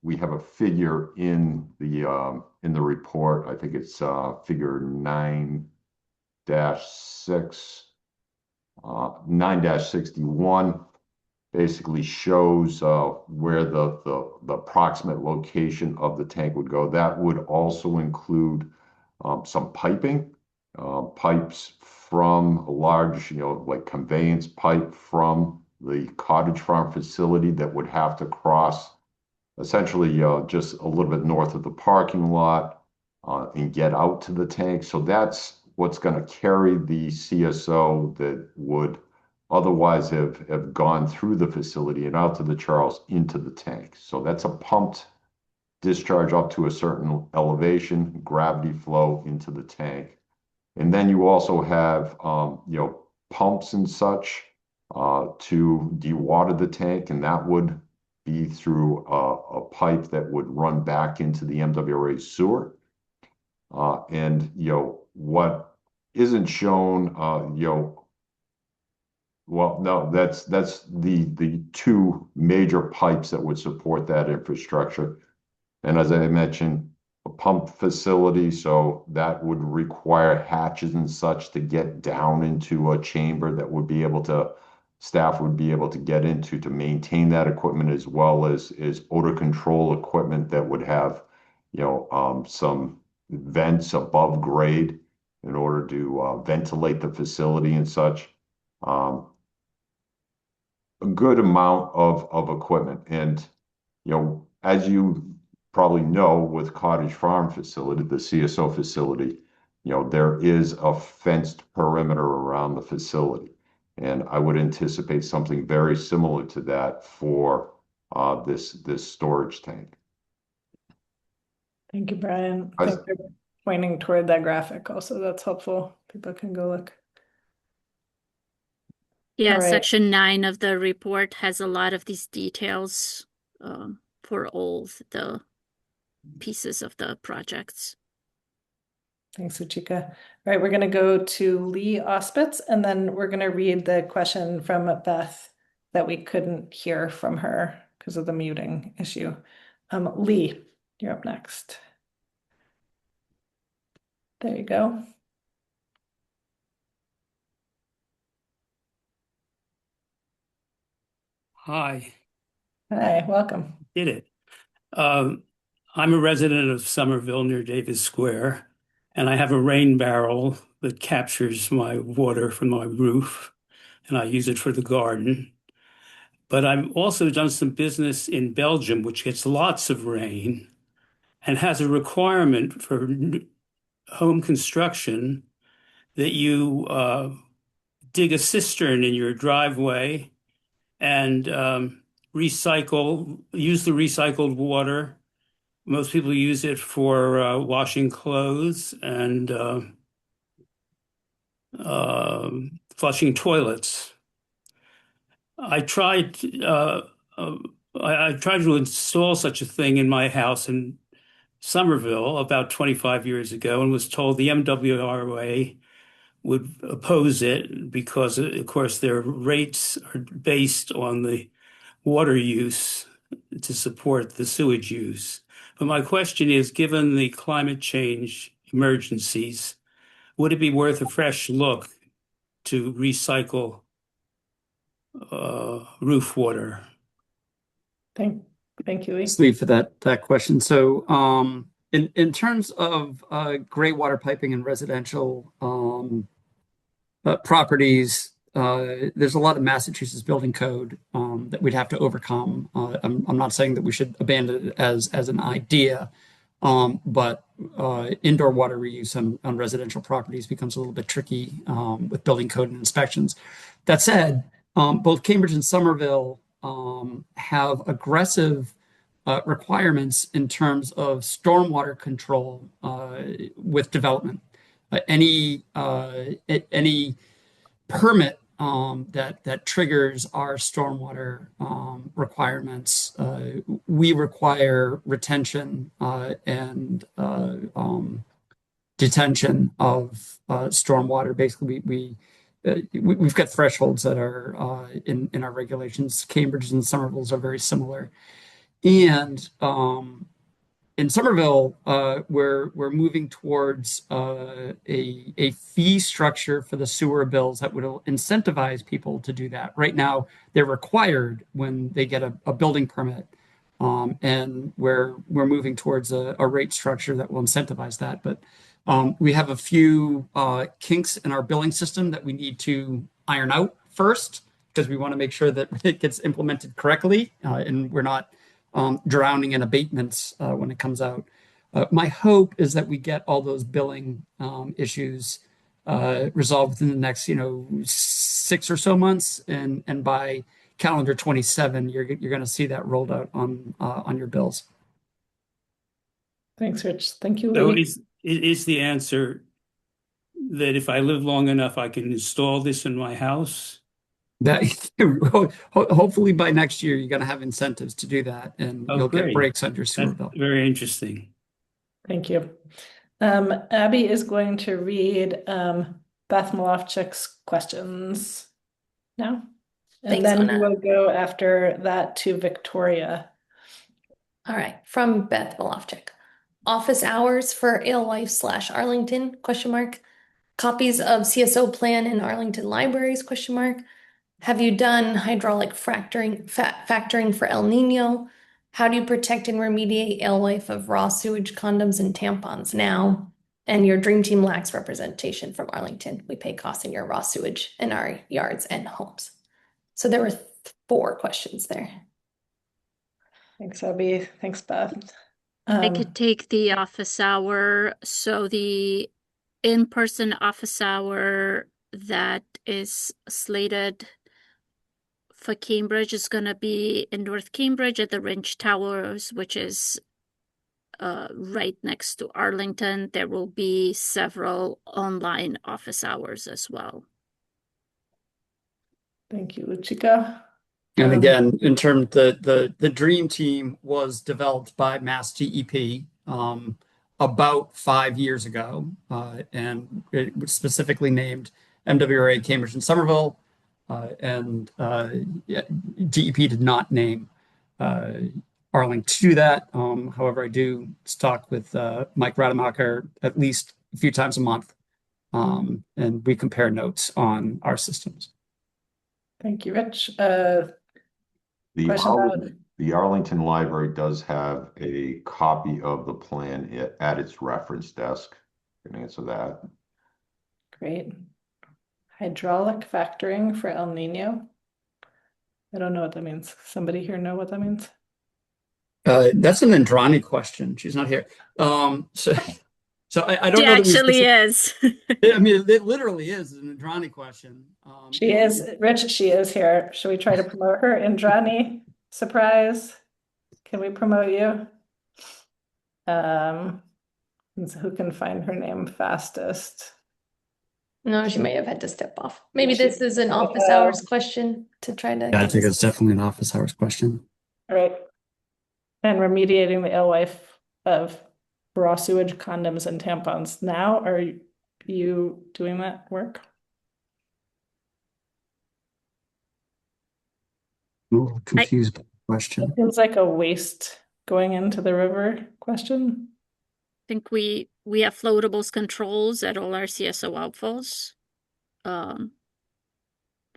we have a figure in the report. I think it's figure 9-6, 9-61, basically shows where the approximate location of the tank would go. That would also include some piping, pipes from a large, like conveyance pipe from the cottage farm facility that would have to cross essentially just a little bit north of the parking lot and get out to the tank. So that's what's going to carry the CSO that would otherwise have gone through the facility and out to the Charles into the tank. So that's a pumped discharge up to a certain elevation, gravity flow into the tank. And then you also have, pumps and such to dewater the tank, and that would be through a pipe that would run back into the MWRA sewer. And, what isn't shown, well, no, that's the two major pipes that would support that infrastructure. And as I mentioned, a pump facility, so that would require hatches and such to get down into a chamber that would be able to, staff would be able to get into to maintain that equipment, as well as odor control equipment that would have, some vents above grade in order to ventilate the facility and such. A good amount of equipment. And, as you probably know, with Cottage Farm facility, the CSO facility, there is a fenced perimeter around the facility. And I would anticipate something very similar to that for this storage tank. Thank you, Brian. Thanks for pointing toward that graphic also. That's helpful. People can go look. Yeah, All right. section 9 of the report has a lot of these details for all the pieces of the projects. Thanks, Uchika. All right, we're going to go to Lee Ospitz, and then we're going to read the question from Beth that we couldn't hear from her because of the muting issue. Lee, you're up next. There you go. Hi. Hi, welcome. Did it. I'm a resident of Somerville near Davis Square, and I have a rain barrel that captures my water from my roof, and I use it for the garden. But I've also done some business in Belgium, which gets lots of rain and has a requirement for home construction that you dig a cistern in your driveway and use the recycled water. Most people use it for washing clothes and flushing toilets. I tried I tried to install such a thing in my house in Somerville about 25 years ago and was told the MWRA would oppose it because, of course, their rates are based on the water use to support the sewage use. But my question is, given the climate change emergencies, would it be worth a fresh look to recycle roof water? Thank you, Lee. Thanks, Lee, for that question. So, in terms of gray water piping and residential properties, there's a lot of Massachusetts building code that we'd have to overcome. I'm not saying that we should abandon it as an idea, but indoor water reuse on residential properties becomes a little bit tricky with building code and inspections. That said, both Cambridge and Somerville have aggressive requirements in terms of stormwater control with development. Any permit that triggers our stormwater requirements, we require retention and detention of stormwater. Basically, we've got thresholds that are in our regulations. Cambridge and Somerville's are very similar, and in Somerville, we're moving towards a fee structure for the sewer bills that would incentivize people to do that. Right now, they're required when they get a building permit, and we're moving towards a rate structure that will incentivize that. But we have a few kinks in our billing system that we need to iron out first because we want to make sure that it gets implemented correctly, and we're not drowning in abatements when it comes out. My hope is that we get all those billing issues resolved within the next, 6 or so months, and by calendar 27, you're going to see that rolled out on your bills. Thanks, Rich. Thank you, So Lee. is the answer that if I live long enough, I can install this in my house? That hopefully by next year, you're going to have incentives to do that, and you'll get breaks on your sewer bill. Very interesting. Thank you. Abby is going to read Beth Malofchik's questions now. And Thanks, then Anna. we'll go after that to Victoria. All right, from Beth Malofchik. Office hours for Alewife/Arlington, question mark. Copies of CSO plan in Arlington libraries, question mark. Have you done hydraulic factoring for El Nino? How do you protect and remediate Alewife of raw sewage condoms and tampons now? And your dream team lacks representation from Arlington. We pay costs in your raw sewage in our yards and homes. So there were 4 questions there. Thanks, Abby. Thanks, Beth. I could take the office hour. So the in-person office hour that is slated for Cambridge is going to be in North Cambridge at the Ridge Towers, which is right next to Arlington. There will be several online office hours as well. Thank you, Uchika. And again, in terms the dream team was developed by Mass DEP. about 5 years ago, and it was specifically named MWRA Cambridge and Somerville, and yeah, DEP did not name Arlington to do that. However, I do talk with Mike Rademacher at least a few times a month, and we compare notes on our systems. Thank you, Rich. The Question about the Arlington Library does have a copy of the plan at its reference desk. Can answer that. great. Hydraulic factoring for El Nino. I don't know what that means. Somebody here know what that means? That's an Andrani question. She's not here. So I don't She know that we actually is. I mean, it literally is an Andrani question. She is, Rich, she is here. Should we try to promote her? Andrani, surprise. Can we promote you? Who can find her name fastest? No, she may have had to step off. Maybe She- this is an office hours question to try to Yeah, I get think us. it's definitely an office hours question. All right. And remediating the ill wife of raw sewage, condoms, and tampons. Now, are you doing that work? I'm a little confused by the question. It feels like a waste going into the river question. Think we have floatables controls at all our CSO outfalls.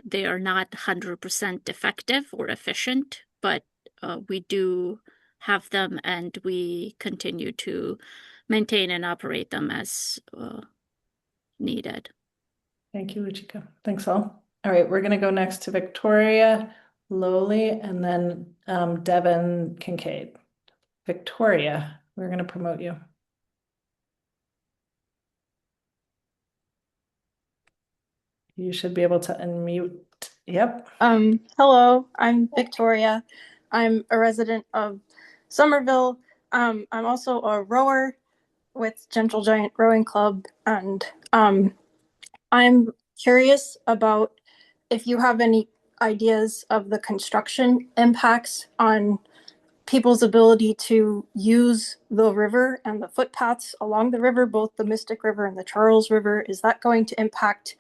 They are not 100% effective or efficient, but we do have them, and we continue to maintain and operate them as needed. Thank you, Luchika. Thanks all. All right, we're gonna go next to Victoria Lowley and then Devin Kincaid. Victoria, we're gonna promote you. You should be able to unmute. Yep. Hello, I'm Victoria. I'm a resident of Somerville. I'm also a rower with Gentle Giant Rowing Club, and I'm curious about if you have any ideas of the construction impacts on people's ability to use the river and the footpaths along the river, both the Mystic River and the Charles River. Is that going to impact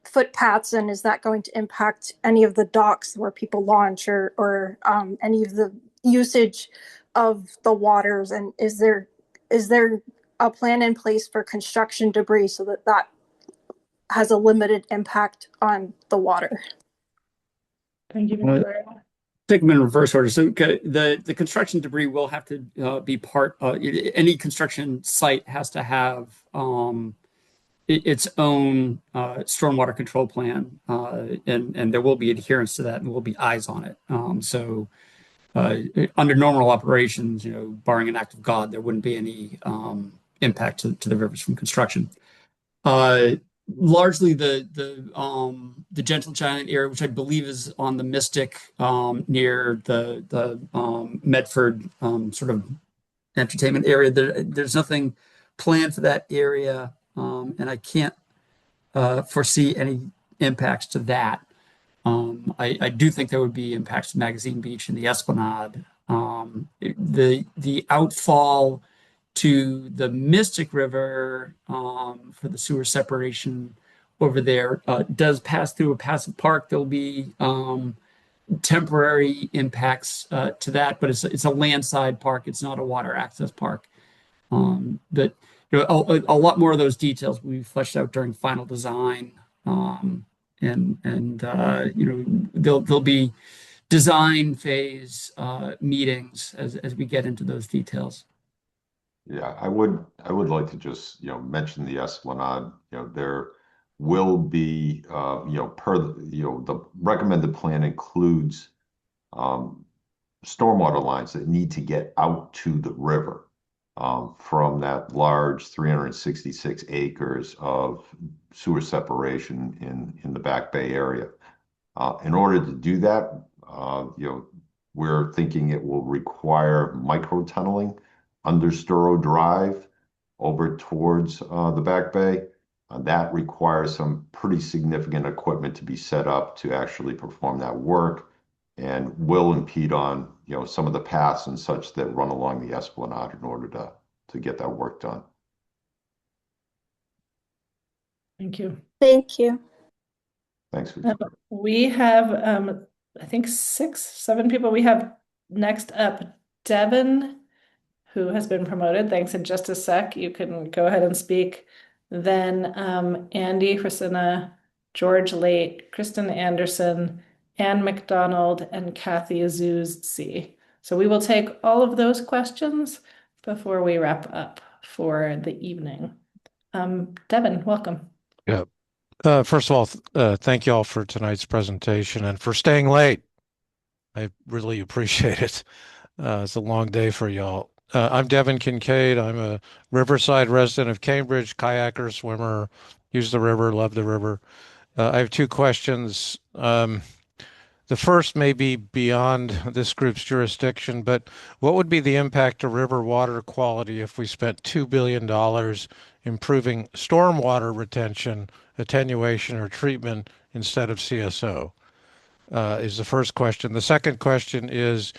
footpaths, and is that going to impact any of the docks where people launch, or any of the usage of the waters? And is there a plan in place for construction debris so that that has a limited impact on the water? Thank you, Victoria. Take them in reverse order. So the construction debris will have to be part of any construction site has to have its own stormwater control plan, and there will be adherence to that, and there will be eyes on it. So under normal operations, barring an act of God, there wouldn't be any impact to the rivers from construction. Largely the Gentle Giant area, which I believe is on the Mystic, near the Medford sort of entertainment area. There's nothing planned for that area, and I can't foresee any impacts to that. I do think there would be impacts to Magazine Beach and the Esplanade. The outfall to the Mystic River for the sewer separation over there does pass through a passive park. There'll be temporary impacts to that, but it's a landside park. It's not a water access park. But a lot more of those details will be fleshed out during final design, and there'll be design phase meetings as we get into those details. Yeah, I would like to just, mention the Esplanade. There will be, per the recommended plan includes stormwater lines that need to get out to the river from that large 366 acres of sewer separation in the Back Bay area. In order to do that, we're thinking it will require micro tunneling under Sturo Drive over towards the Back Bay. That requires some pretty significant equipment to be set up to actually perform that work. and will impede on, some of the paths and such that run along the esplanade in order to get that work done. Thank you. Thank you. Thanks, Victoria. We have, I think 6, 7 people. We have next up Devin, who has been promoted. Thanks. In just a sec, you can go ahead and speak. Then Andy, Christina, George Late, Kristen Anderson, Ann McDonald, and Kathy Azuz C. So we will take all of those questions before we wrap up for the evening. Devin, welcome. Yeah. First of all, thank you all for tonight's presentation and for staying late. I really appreciate it. It's a long day for y'all. I'm Devin Kincaid. I'm a Riverside resident of Cambridge, kayaker, swimmer, use the river, love the river. I have 2 questions. The first may be beyond this group's jurisdiction, but what would be the impact to river water quality if we spent $2 billion improving stormwater retention, attenuation, or treatment instead of CSO? Is the first question. The second question is,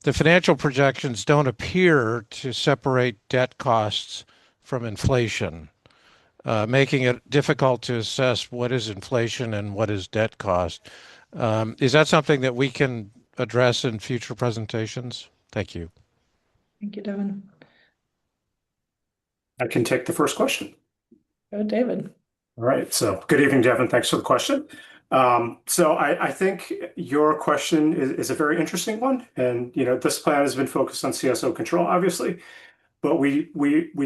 the financial projections don't appear to separate debt costs from inflation, making it difficult to assess what is inflation and what is debt cost. Is that something that we can address in future presentations? Thank you. Thank you, Devin. I can take the first question. Go, David. All right. So good evening, Devin. Thanks for the question. So I think your question is a very interesting one. And, this plan has been focused on CSO control, obviously. But we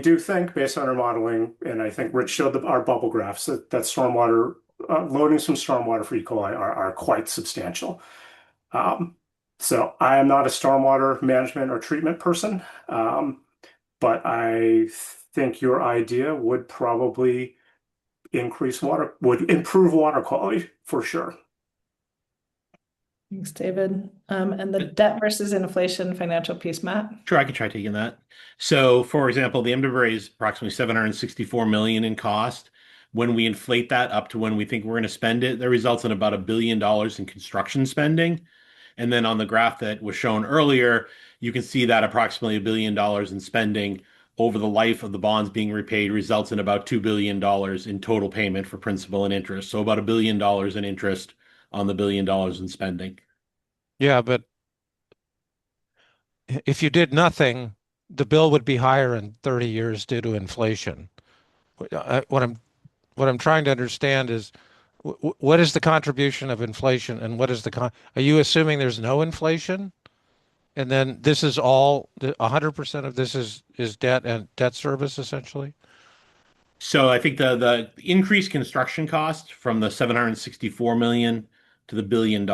do think, based on our modeling, and I think Rich showed our bubble graphs, that stormwater loadings from stormwater for E. coli are quite substantial. So I am not a stormwater management or treatment person, but I think your idea would probably would improve water quality for sure. Thanks, David. And the debt versus inflation financial piece, Matt? Sure, I could try taking that. So, for example, the MWRA is approximately $764 million in cost. When we inflate that up to when we think we're going to spend it, that results in about $1 billion in construction spending. And then on the graph that was shown earlier, you can see that approximately $1 billion in spending over the life of the bonds being repaid results in about $2 billion in total payment for principal and interest. So about $1 billion in interest on the $1 billion in spending. Yeah, but if you did nothing, the bill would be higher in 30 years due to inflation. What I'm trying to understand is what is the contribution of inflation and what is are you assuming there's no inflation? And then this is all 100% of this is debt and debt service essentially? So I think the increased construction cost from the 764 million to the $1 billion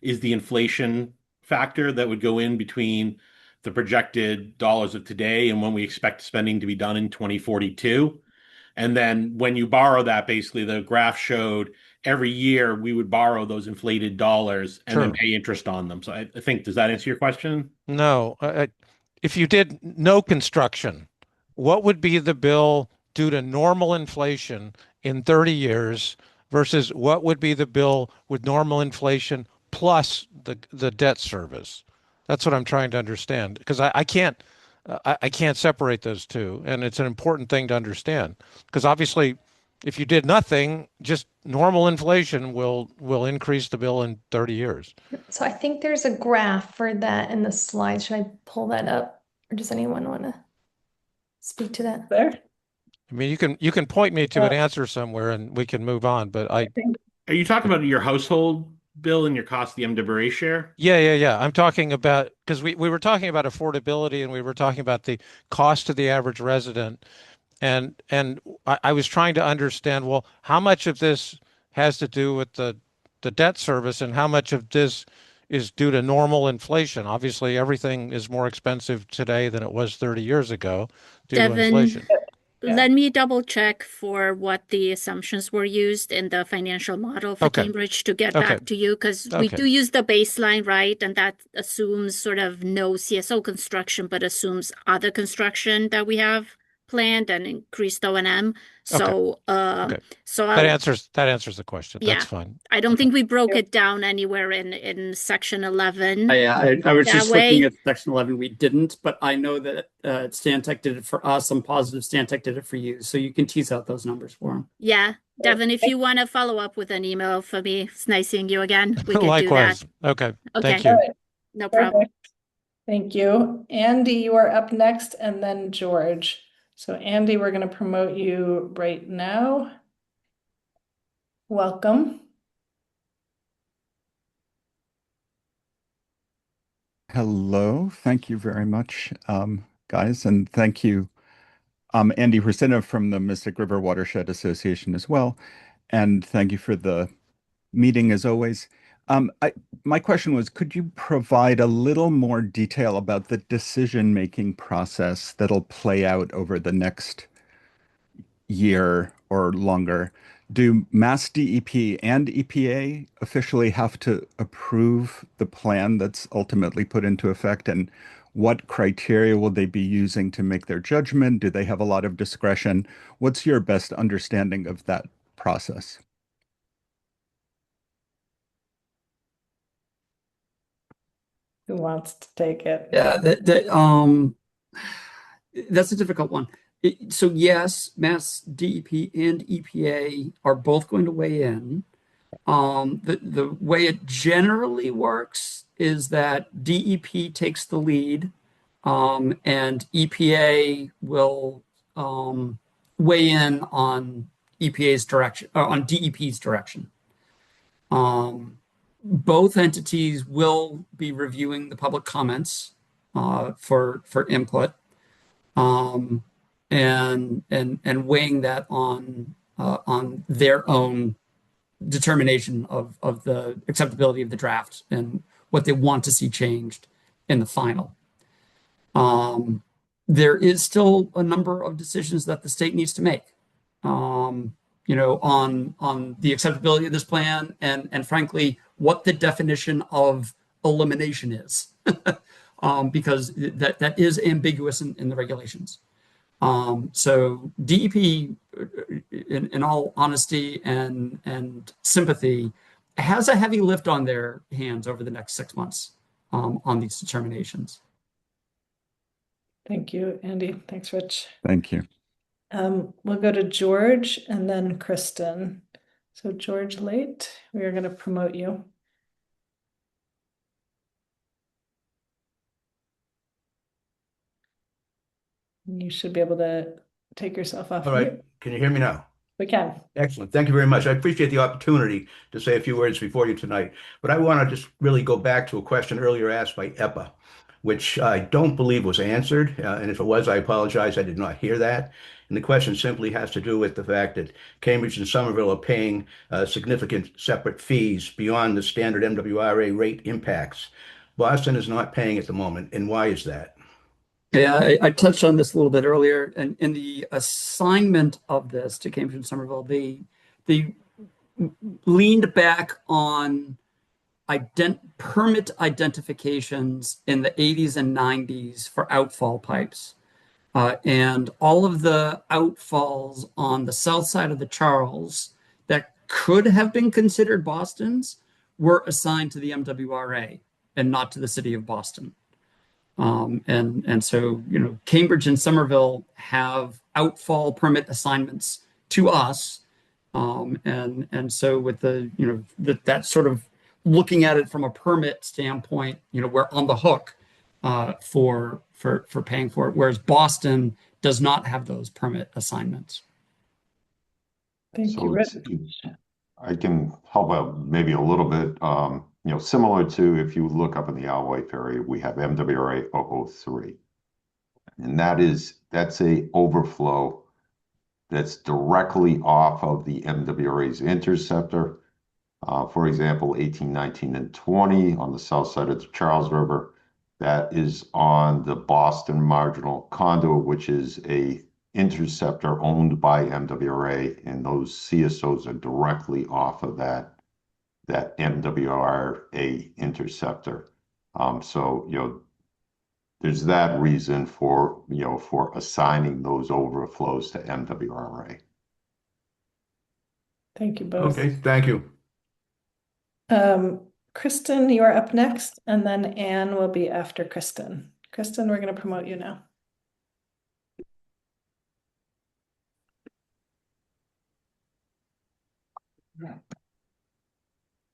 is the inflation factor that would go in between the projected dollars of today and when we expect spending to be done in 2042. And then when you borrow that, basically the graph showed every year we would borrow those inflated dollars and then pay interest on them. So I think, does that answer your question? No. If you did no construction, what would be the bill due to normal inflation in 30 years versus what would be the bill with normal inflation plus the debt service? That's what I'm trying to understand because I can't separate those two, and it's an important thing to understand because obviously, if you did nothing, just normal inflation will increase the bill in 30 years. So I think there's a graph for that in the slides. Should I pull that up, or does anyone want to speak to that? There. I mean, you can point me to an answer somewhere, and we can move on. But Are you talking about your household bill and your cost of the MWRA share? Yeah. I'm talking about because we were talking about affordability and we were talking about the cost to the average resident. And I was trying to understand, well, how much of this has to do with the debt service and how much of this is due to normal inflation? Obviously, everything is more expensive today than it was 30 years ago due to inflation. Let me double check for what the assumptions were used in the financial model for Cambridge to get back to you, because we do use the baseline, right? And that assumes sort of no CSO construction, but assumes other construction that we have. planned and increased O&M. Okay. So, Okay. so That answers the question. yeah, That's fine. I don't think we broke it down anywhere in section 11. I was that just way. looking at section 11. We didn't, but I know that Stantec did it for us. I'm positive Stantec did it for you. So you can tease out those numbers for them. Yeah, Devin, if you want to follow up with an email for me, it's nice seeing you again. We can Likewise. do that. Okay. Okay. Thank you. All right. No problem. Perfect. Thank you. Andy, you are up next, and then George. So Andy, we're going to promote you right now. Welcome. Hello, thank you very much, guys, and thank you, Andy Hrsina from the Mystic River Watershed Association as well, and thank you for the meeting as always. My question was, could you provide a little more detail about the decision-making process that'll play out over the next year or longer? Do Mass DEP and EPA officially have to approve the plan that's ultimately put into effect? And what criteria will they be using to make their judgment? Do they have a lot of discretion? What's your best understanding of that process? Who wants to take it? Yeah, that's a difficult one. So yes, Mass DEP and EPA are both going to weigh in. The way it generally works is that DEP takes the lead, and EPA will weigh in on EPA's direction, on DEP's direction. Both entities will be reviewing the public comments for input, and weighing that on their own determination of the acceptability of the draft and what they want to see changed in the final. There is still a number of decisions that the state needs to make, on the acceptability of this plan and frankly, what the definition of elimination is, because that is ambiguous in the regulations. So DEP, in all honesty and sympathy, has a heavy lift on their hands over the next 6 months on these determinations. Thank you, Andy. Thanks, Rich. Thank you. We'll go to George and then Kristen. So George Late, we are going to promote you. You should be able to take yourself off. All right, can you hear me now? We can. Excellent. Thank you very much. I appreciate the opportunity to say a few words before you tonight. But I want to just really go back to a question earlier asked by EPA, which I don't believe was answered. And if it was, I apologize. I did not hear that. And the question simply has to do with the fact that Cambridge and Somerville are paying significant separate fees beyond the standard MWRA rate impacts. Boston is not paying at the moment. And why is that? Yeah, I touched on this a little bit earlier, and in the assignment of this to Cambridge and Somerville, they leaned back on permit identifications in the 80s and 90s for outfall pipes. And all of the outfalls on the south side of the Charles that could have been considered Boston's were assigned to the MWRA and not to the city of Boston. And so, Cambridge and Somerville have outfall permit assignments to us. And so with that sort of looking at it from a permit standpoint, we're on the hook for paying for it, whereas Boston does not have those permit assignments. Thank you, Rich. I can help out maybe a little bit. Similar to if you look up in the Alwife area, we have MWRA 003. And that's a overflow that's directly off of the MWRA's interceptor. For example, 18, 19, and 20 on the south side of the Charles River. That is on the Boston Marginal Conduit, which is a interceptor owned by MWRA, and those CSOs are directly off of that MWRA interceptor. So, there's that reason for, for assigning those overflows to MWRA. Thank you both. Okay, thank you. Kristen, you are up next, and then Anne will be after Kristen. Kristen, we're going to promote you now.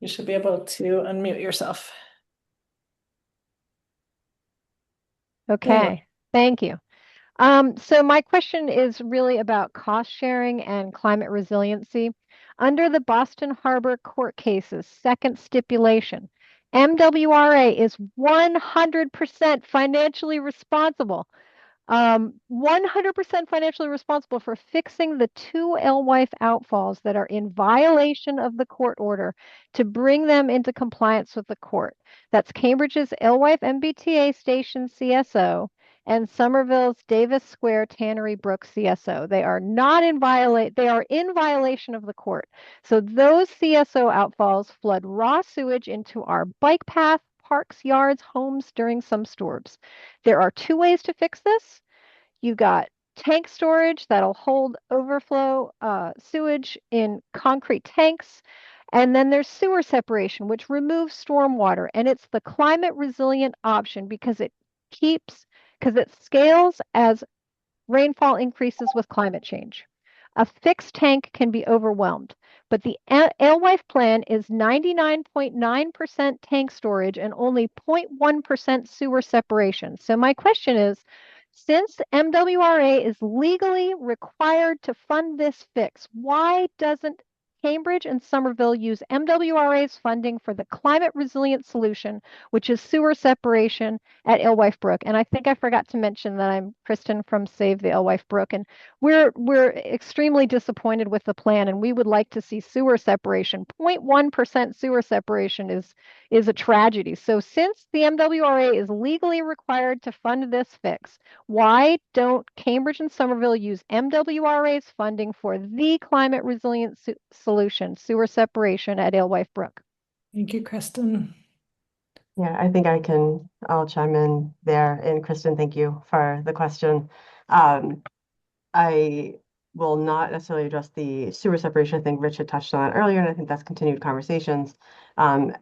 You should be able to unmute yourself. Okay, thank you. So my question is really about cost sharing and climate resiliency. Under the Boston Harbor court cases, second stipulation, MWRA is 100% financially responsible. 100% financially responsible for fixing the two alewife outfalls that are in violation of the court order to bring them into compliance with the court. That's Cambridge's alewife MBTA station CSO and Somerville's Davis Square Tannery Brook CSO. They are in violation of the court. So those CSO outfalls flood raw sewage into our bike path, parks, yards, homes during some storms. There are two ways to fix this. You got tank storage that'll hold overflow sewage in concrete tanks. And then there's sewer separation, which removes stormwater. And it's the climate resilient option because it scales as rainfall increases with climate change. A fixed tank can be overwhelmed, but the alewife plan is 99.9% tank storage and only 0.1% sewer separation. So my question is, since MWRA is legally required to fund this fix, why doesn't Cambridge and Somerville use MWRA's funding for the climate resilient solution, which is sewer separation at Alewife Brook? And I think I forgot to mention that I'm Kristen from Save the Alewife Brook, and we're extremely disappointed with the plan, and we would like to see sewer separation. 0.1% sewer separation is a tragedy. So since the MWRA is legally required to fund this fix, why don't Cambridge and Somerville use MWRA's funding for the climate resilient solution, sewer separation at Alewife Brook? Thank you, Kristen. Yeah, I think I'll chime in there. And Kristen, thank you for the question. I will not necessarily address the sewer separation. I think Rich had touched on it earlier, and I think that's continued conversations.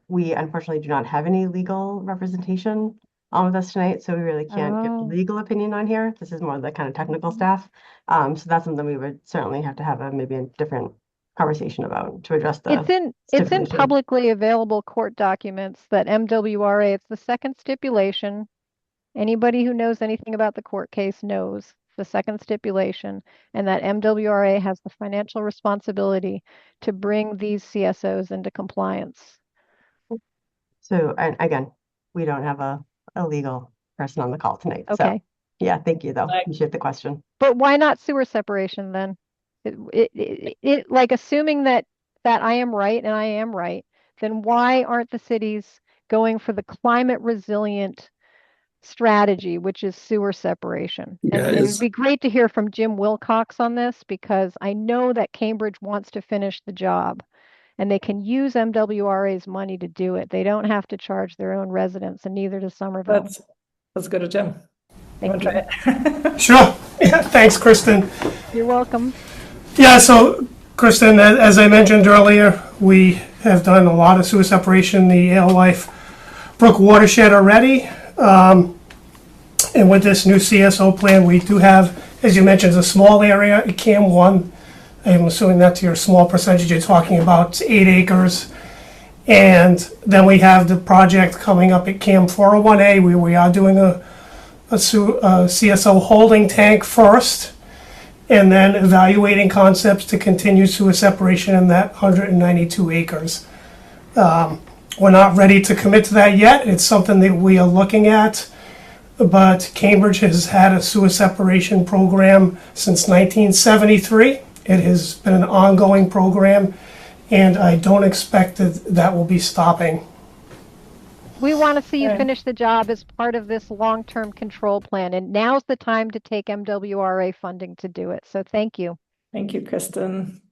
We unfortunately do not have any legal representation on with us tonight, so we really can't give legal opinion on here. This is more the kind of technical staff. So that's something we would certainly have to have maybe a different conversation about to address the It's in publicly available court documents that MWRA, it's the second stipulation. Anybody who knows anything about the court case knows the second stipulation, and that MWRA has the financial responsibility to bring these CSOs into compliance. So, and again, we don't have a legal person on the call tonight. Okay. So, yeah, thank you, though. Appreciate the question. But why not sewer separation then? Like assuming that I am right and I am right, then why aren't the cities going for the climate resilient strategy, which is sewer separation? And it would be great to hear from Jim Wilcox on this, because I know that Cambridge wants to finish the job and they can use MWRA's money to do it. They don't have to charge their own residents, and neither does Somerville. Let's go to Jim. Thank you. Try it? Sure. Yeah, thanks, Kristen. You're welcome. Yeah, so Kristen, as I mentioned earlier, we have done a lot of sewer separation in the Alewife Brook watershed already. And with this new CSO plan, we do have, as you mentioned, a small area at CAM 1. I'm assuming that's your small percentage you're talking about, it's 8 acres. And then we have the project coming up at CAM 401A, where we are doing a CSO holding tank first, and then evaluating concepts to continue sewer separation in that 192 acres. We're not ready to commit to that yet. It's something that we are looking at, but Cambridge has had a sewer separation program since 1973. It has been an ongoing program, and I don't expect that will be stopping. We want to see you finish the job as part of this long-term control plan, and now's the time to take MWRA funding to do it. So thank you. Thank you, Kristen.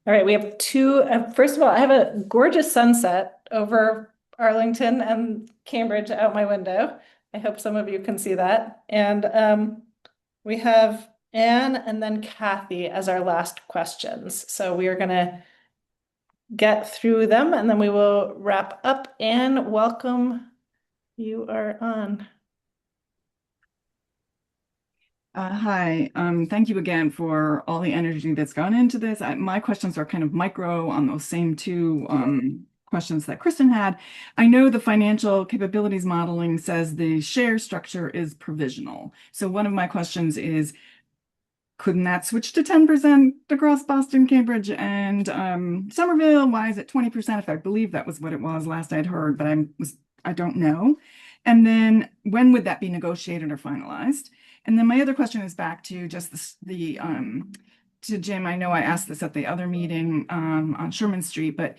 All right, we have two. First of all, I have a gorgeous sunset over Arlington and Cambridge out my window. I hope some of you can see that. And we have Anne and then Kathy as our last questions. So we are going to get through them and then we will wrap up. Anne, welcome. You are on. Hi, thank you again for all the energy that's gone into this. My questions are kind of micro on those same two questions that Kristen had. I know the financial capabilities modeling says the share structure is provisional. So one of my questions is, couldn't that switch to 10% across Boston, Cambridge, and Somerville? Why is it 20%? If I believe that was what it was last I'd heard, but I don't know. And then when would that be negotiated or finalized? And then my other question is back to just to Jim. I know I asked this at the other meeting on Sherman Street, but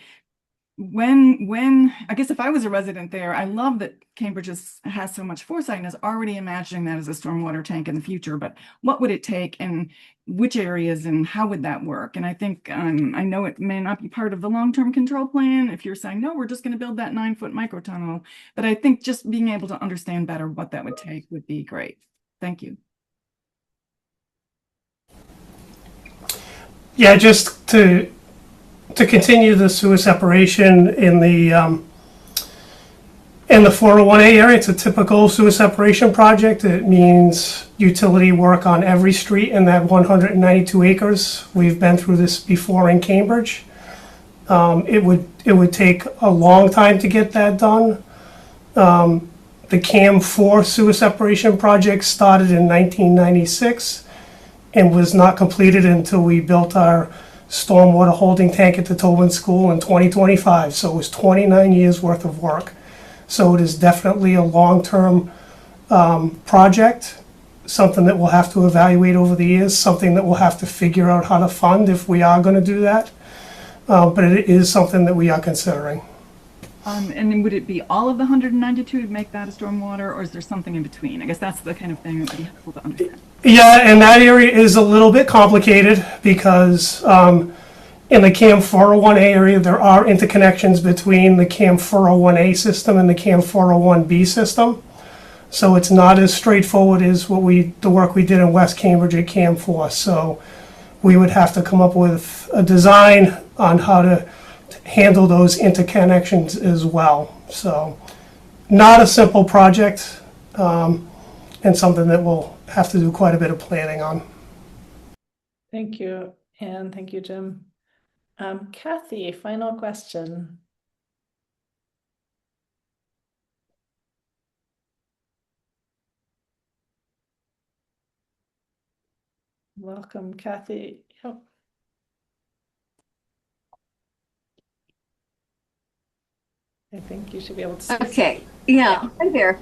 when I guess if I was a resident there, I love that Cambridge has so much foresight and is already imagining that as a stormwater tank in the future, but what would it take and which areas and how would that work? And I think I know it may not be part of the long-term control plan if you're saying, no, we're just going to build that 9-foot microtunnel, but I think just being able to understand better what that would take would be great. Thank you. Yeah, just to continue the sewer separation in the 401A area, it's a typical sewer separation project. It means utility work on every street in that 192 acres. We've been through this before in Cambridge. It would take a long time to get that done. The CAM 4 sewer separation project started in 1996 and was not completed until we built our stormwater holding tank at the Tobin School in 2025. So it was 29 years worth of work. So it is definitely a long-term project, something that we'll have to evaluate over the years, something that we'll have to figure out how to fund if we are going to do that. But it is something that we are considering. And then would it be all of the 192 to make that a stormwater, or is there something in between? I guess that's the kind of thing that would be helpful to understand. Yeah, and that area is a little bit complicated because in the CAM 401A area, there are interconnections between the CAM 401A system and the CAM 401B system. So it's not as straightforward as the work we did in West Cambridge at CAM 4. So we would have to come up with a design on how to handle those interconnections as well. So not a simple project, and something that we'll have to do quite a bit of planning on. Thank you, Anne. Thank you, Jim. Kathy, final question. Welcome, Kathy. Yep. I think you should be able to see. Okay, yeah, hi there.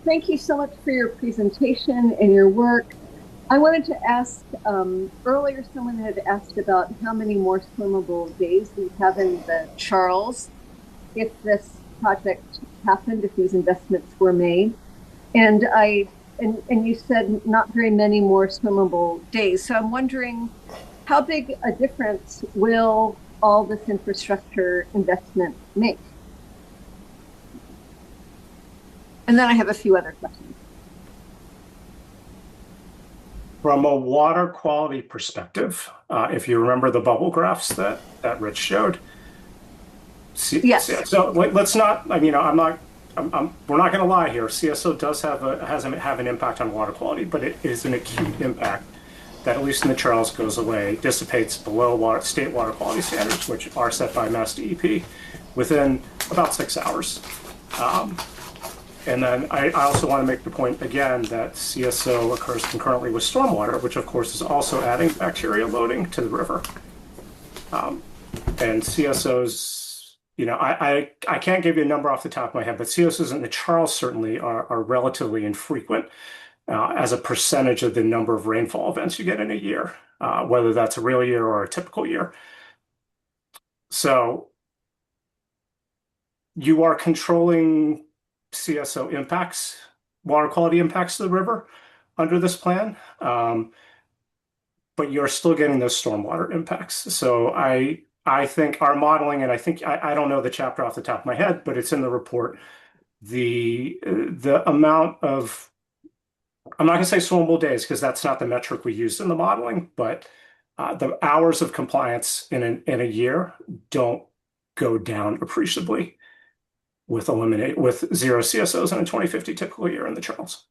Thank you so much for your presentation and your work. I wanted to ask, earlier someone had asked about how many more swimmable days we have in the Charles if this project happened, if these investments were made. And you said not very many more swimmable days. So I'm wondering, how big a difference will all this infrastructure investment make? And then I have a few other questions. From a water quality perspective, if you remember the bubble graphs that Rich showed. Yes. So let's not, we're not going to lie here. CSO does have an impact on water quality, but it is an acute impact that, at least in the Charles, goes away, dissipates below state water quality standards, which are set by Mass DEP, within about 6 hours. And then I also want to make the point again that CSO occurs concurrently with stormwater, which of course is also adding bacteria loading to the river. And CSOs, I can't give you a number off the top of my head, but CSOs in the Charles certainly are relatively infrequent as a percentage of the number of rainfall events you get in a year, whether that's a real year or a typical year. So you are controlling CSO impacts, water quality impacts to the river under this plan, but you're still getting those stormwater impacts. So I think our modeling, and I don't know the chapter off the top of my head, but it's in the report, the amount of, I'm not going to say swimmable days because that's not the metric we used in the modeling, but the hours of compliance in a year don't go down appreciably with zero CSOs in a 2050 typical year in the Charles.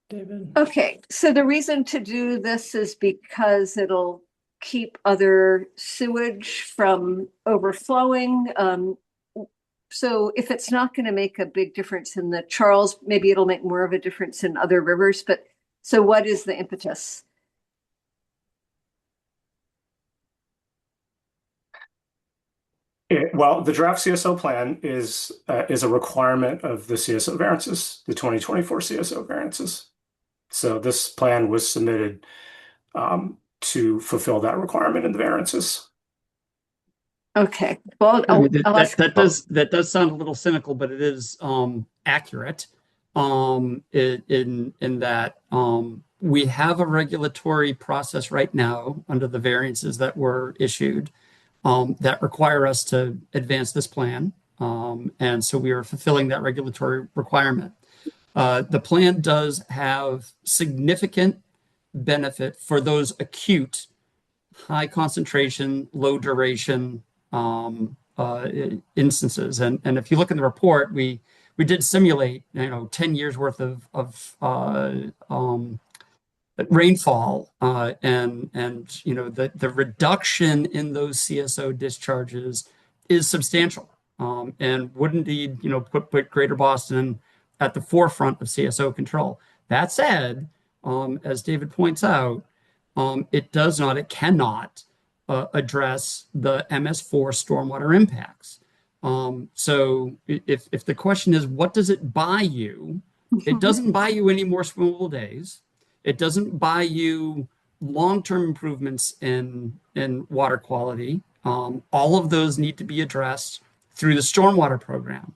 David. Okay, so the reason to do this is because it'll keep other sewage from overflowing. So if it's not going to make a big difference in the Charles, maybe it'll make more of a difference in other rivers. But so what is the impetus? Well, the draft CSO plan is a requirement of the CSO variances, the 2024 CSO variances. So this plan was submitted to fulfill that requirement in the variances. Okay, well, I mean, I'll ask. that does sound a little cynical, but it is accurate in that we have a regulatory process right now under the variances that were issued that require us to advance this plan. And so we are fulfilling that regulatory requirement. The plan does have significant benefit for those acute, high concentration, low duration instances. And if you look in the report, we did simulate 10 years worth of rainfall and the reduction in those CSO discharges is substantial and would indeed put Greater Boston at the forefront of CSO control. That said, as David points out, it cannot address the MS4 stormwater impacts. So if the question is, what does it buy you? It doesn't buy you any more swimmable days. It doesn't buy you long-term improvements in water quality. All of those need to be addressed through the stormwater program.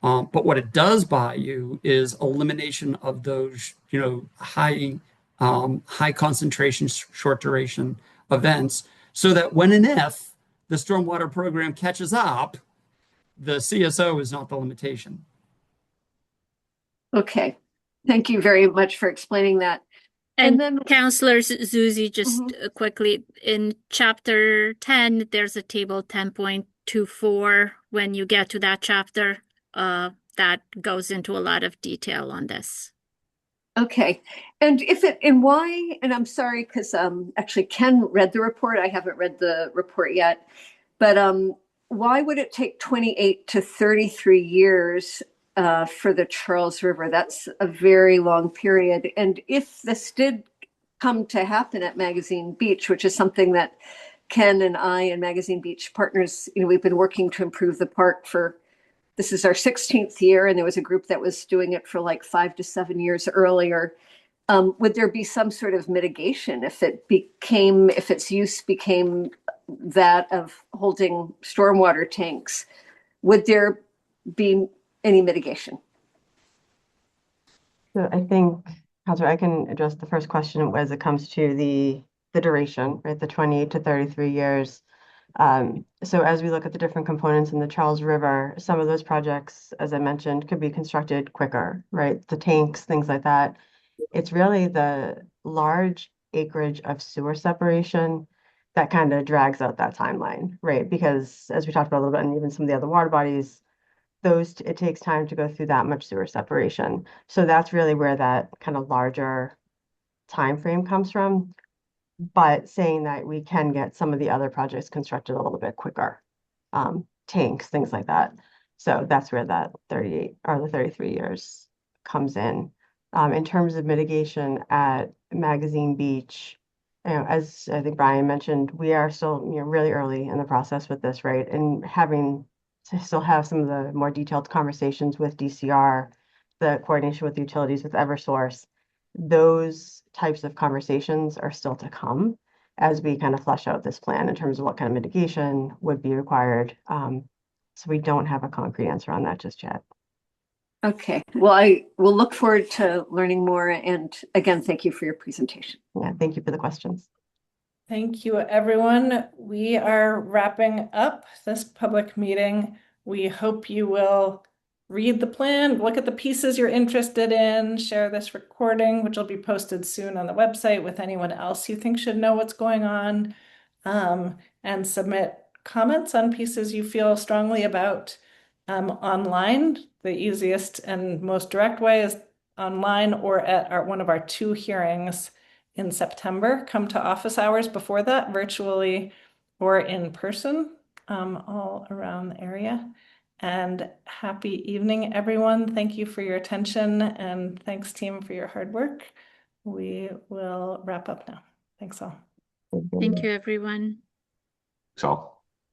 But what it does buy you is elimination of those, high concentration, short duration events, so that when and if the stormwater program catches up, the CSO is not the limitation. Okay, thank you very much for explaining that. And then Councillor Susie, just quickly, in chapter 10, there's a table 10.24. When you get to that chapter, that goes into a lot of detail on this. Okay, and why, and I'm sorry, because actually Ken read the report. I haven't read the report yet, but why would it take 28 to 33 years for the Charles River? That's a very long period. And if this did come to happen at Magazine Beach, which is something that Ken and I and Magazine Beach partners, we've been working to improve the park this is our 16th year, and there was a group that was doing it for like 5 to 7 years earlier. Would there be some sort of mitigation if its use became that of holding stormwater tanks? Would there be any mitigation? So I think, Councilor, I can address the first question as it comes to the duration, right? The 28 to 33 years. So as we look at the different components in the Charles River, some of those projects, as I mentioned, could be constructed quicker, right? The tanks, things like that. It's really the large acreage of sewer separation that kind of drags out that timeline, right? Because as we talked about a little bit, and even some of the other water bodies, it takes time to go through that much sewer separation. So that's really where that kind of larger time frame comes from. But saying that we can get some of the other projects constructed a little bit quicker, tanks, things like that. So that's where that 38 or the 33 years comes in. In terms of mitigation at Magazine Beach, as I think Brian mentioned, we are still really early in the process with this, right? And having to still have some of the more detailed conversations with DCR, the coordination with utilities, with Eversource. Those types of conversations are still to come as we kind of flesh out this plan in terms of what kind of mitigation would be required. So we don't have a concrete answer on that just yet. Okay, well, I will look forward to learning more. And again, thank you for your presentation. Yeah, thank you for the questions. Thank you, everyone. We are wrapping up this public meeting. We hope you will read the plan, look at the pieces you're interested in, share this recording, which will be posted soon on the website with anyone else you think should know what's going on, and submit comments on pieces you feel strongly about online. The easiest and most direct way is online or at one of our 2 hearings in September. Come to office hours before that, virtually or in person, all around the area. And happy evening, everyone. Thank you for your attention, and thanks, team, for your hard work. We will wrap up now. Thanks all. Thank you, everyone. So.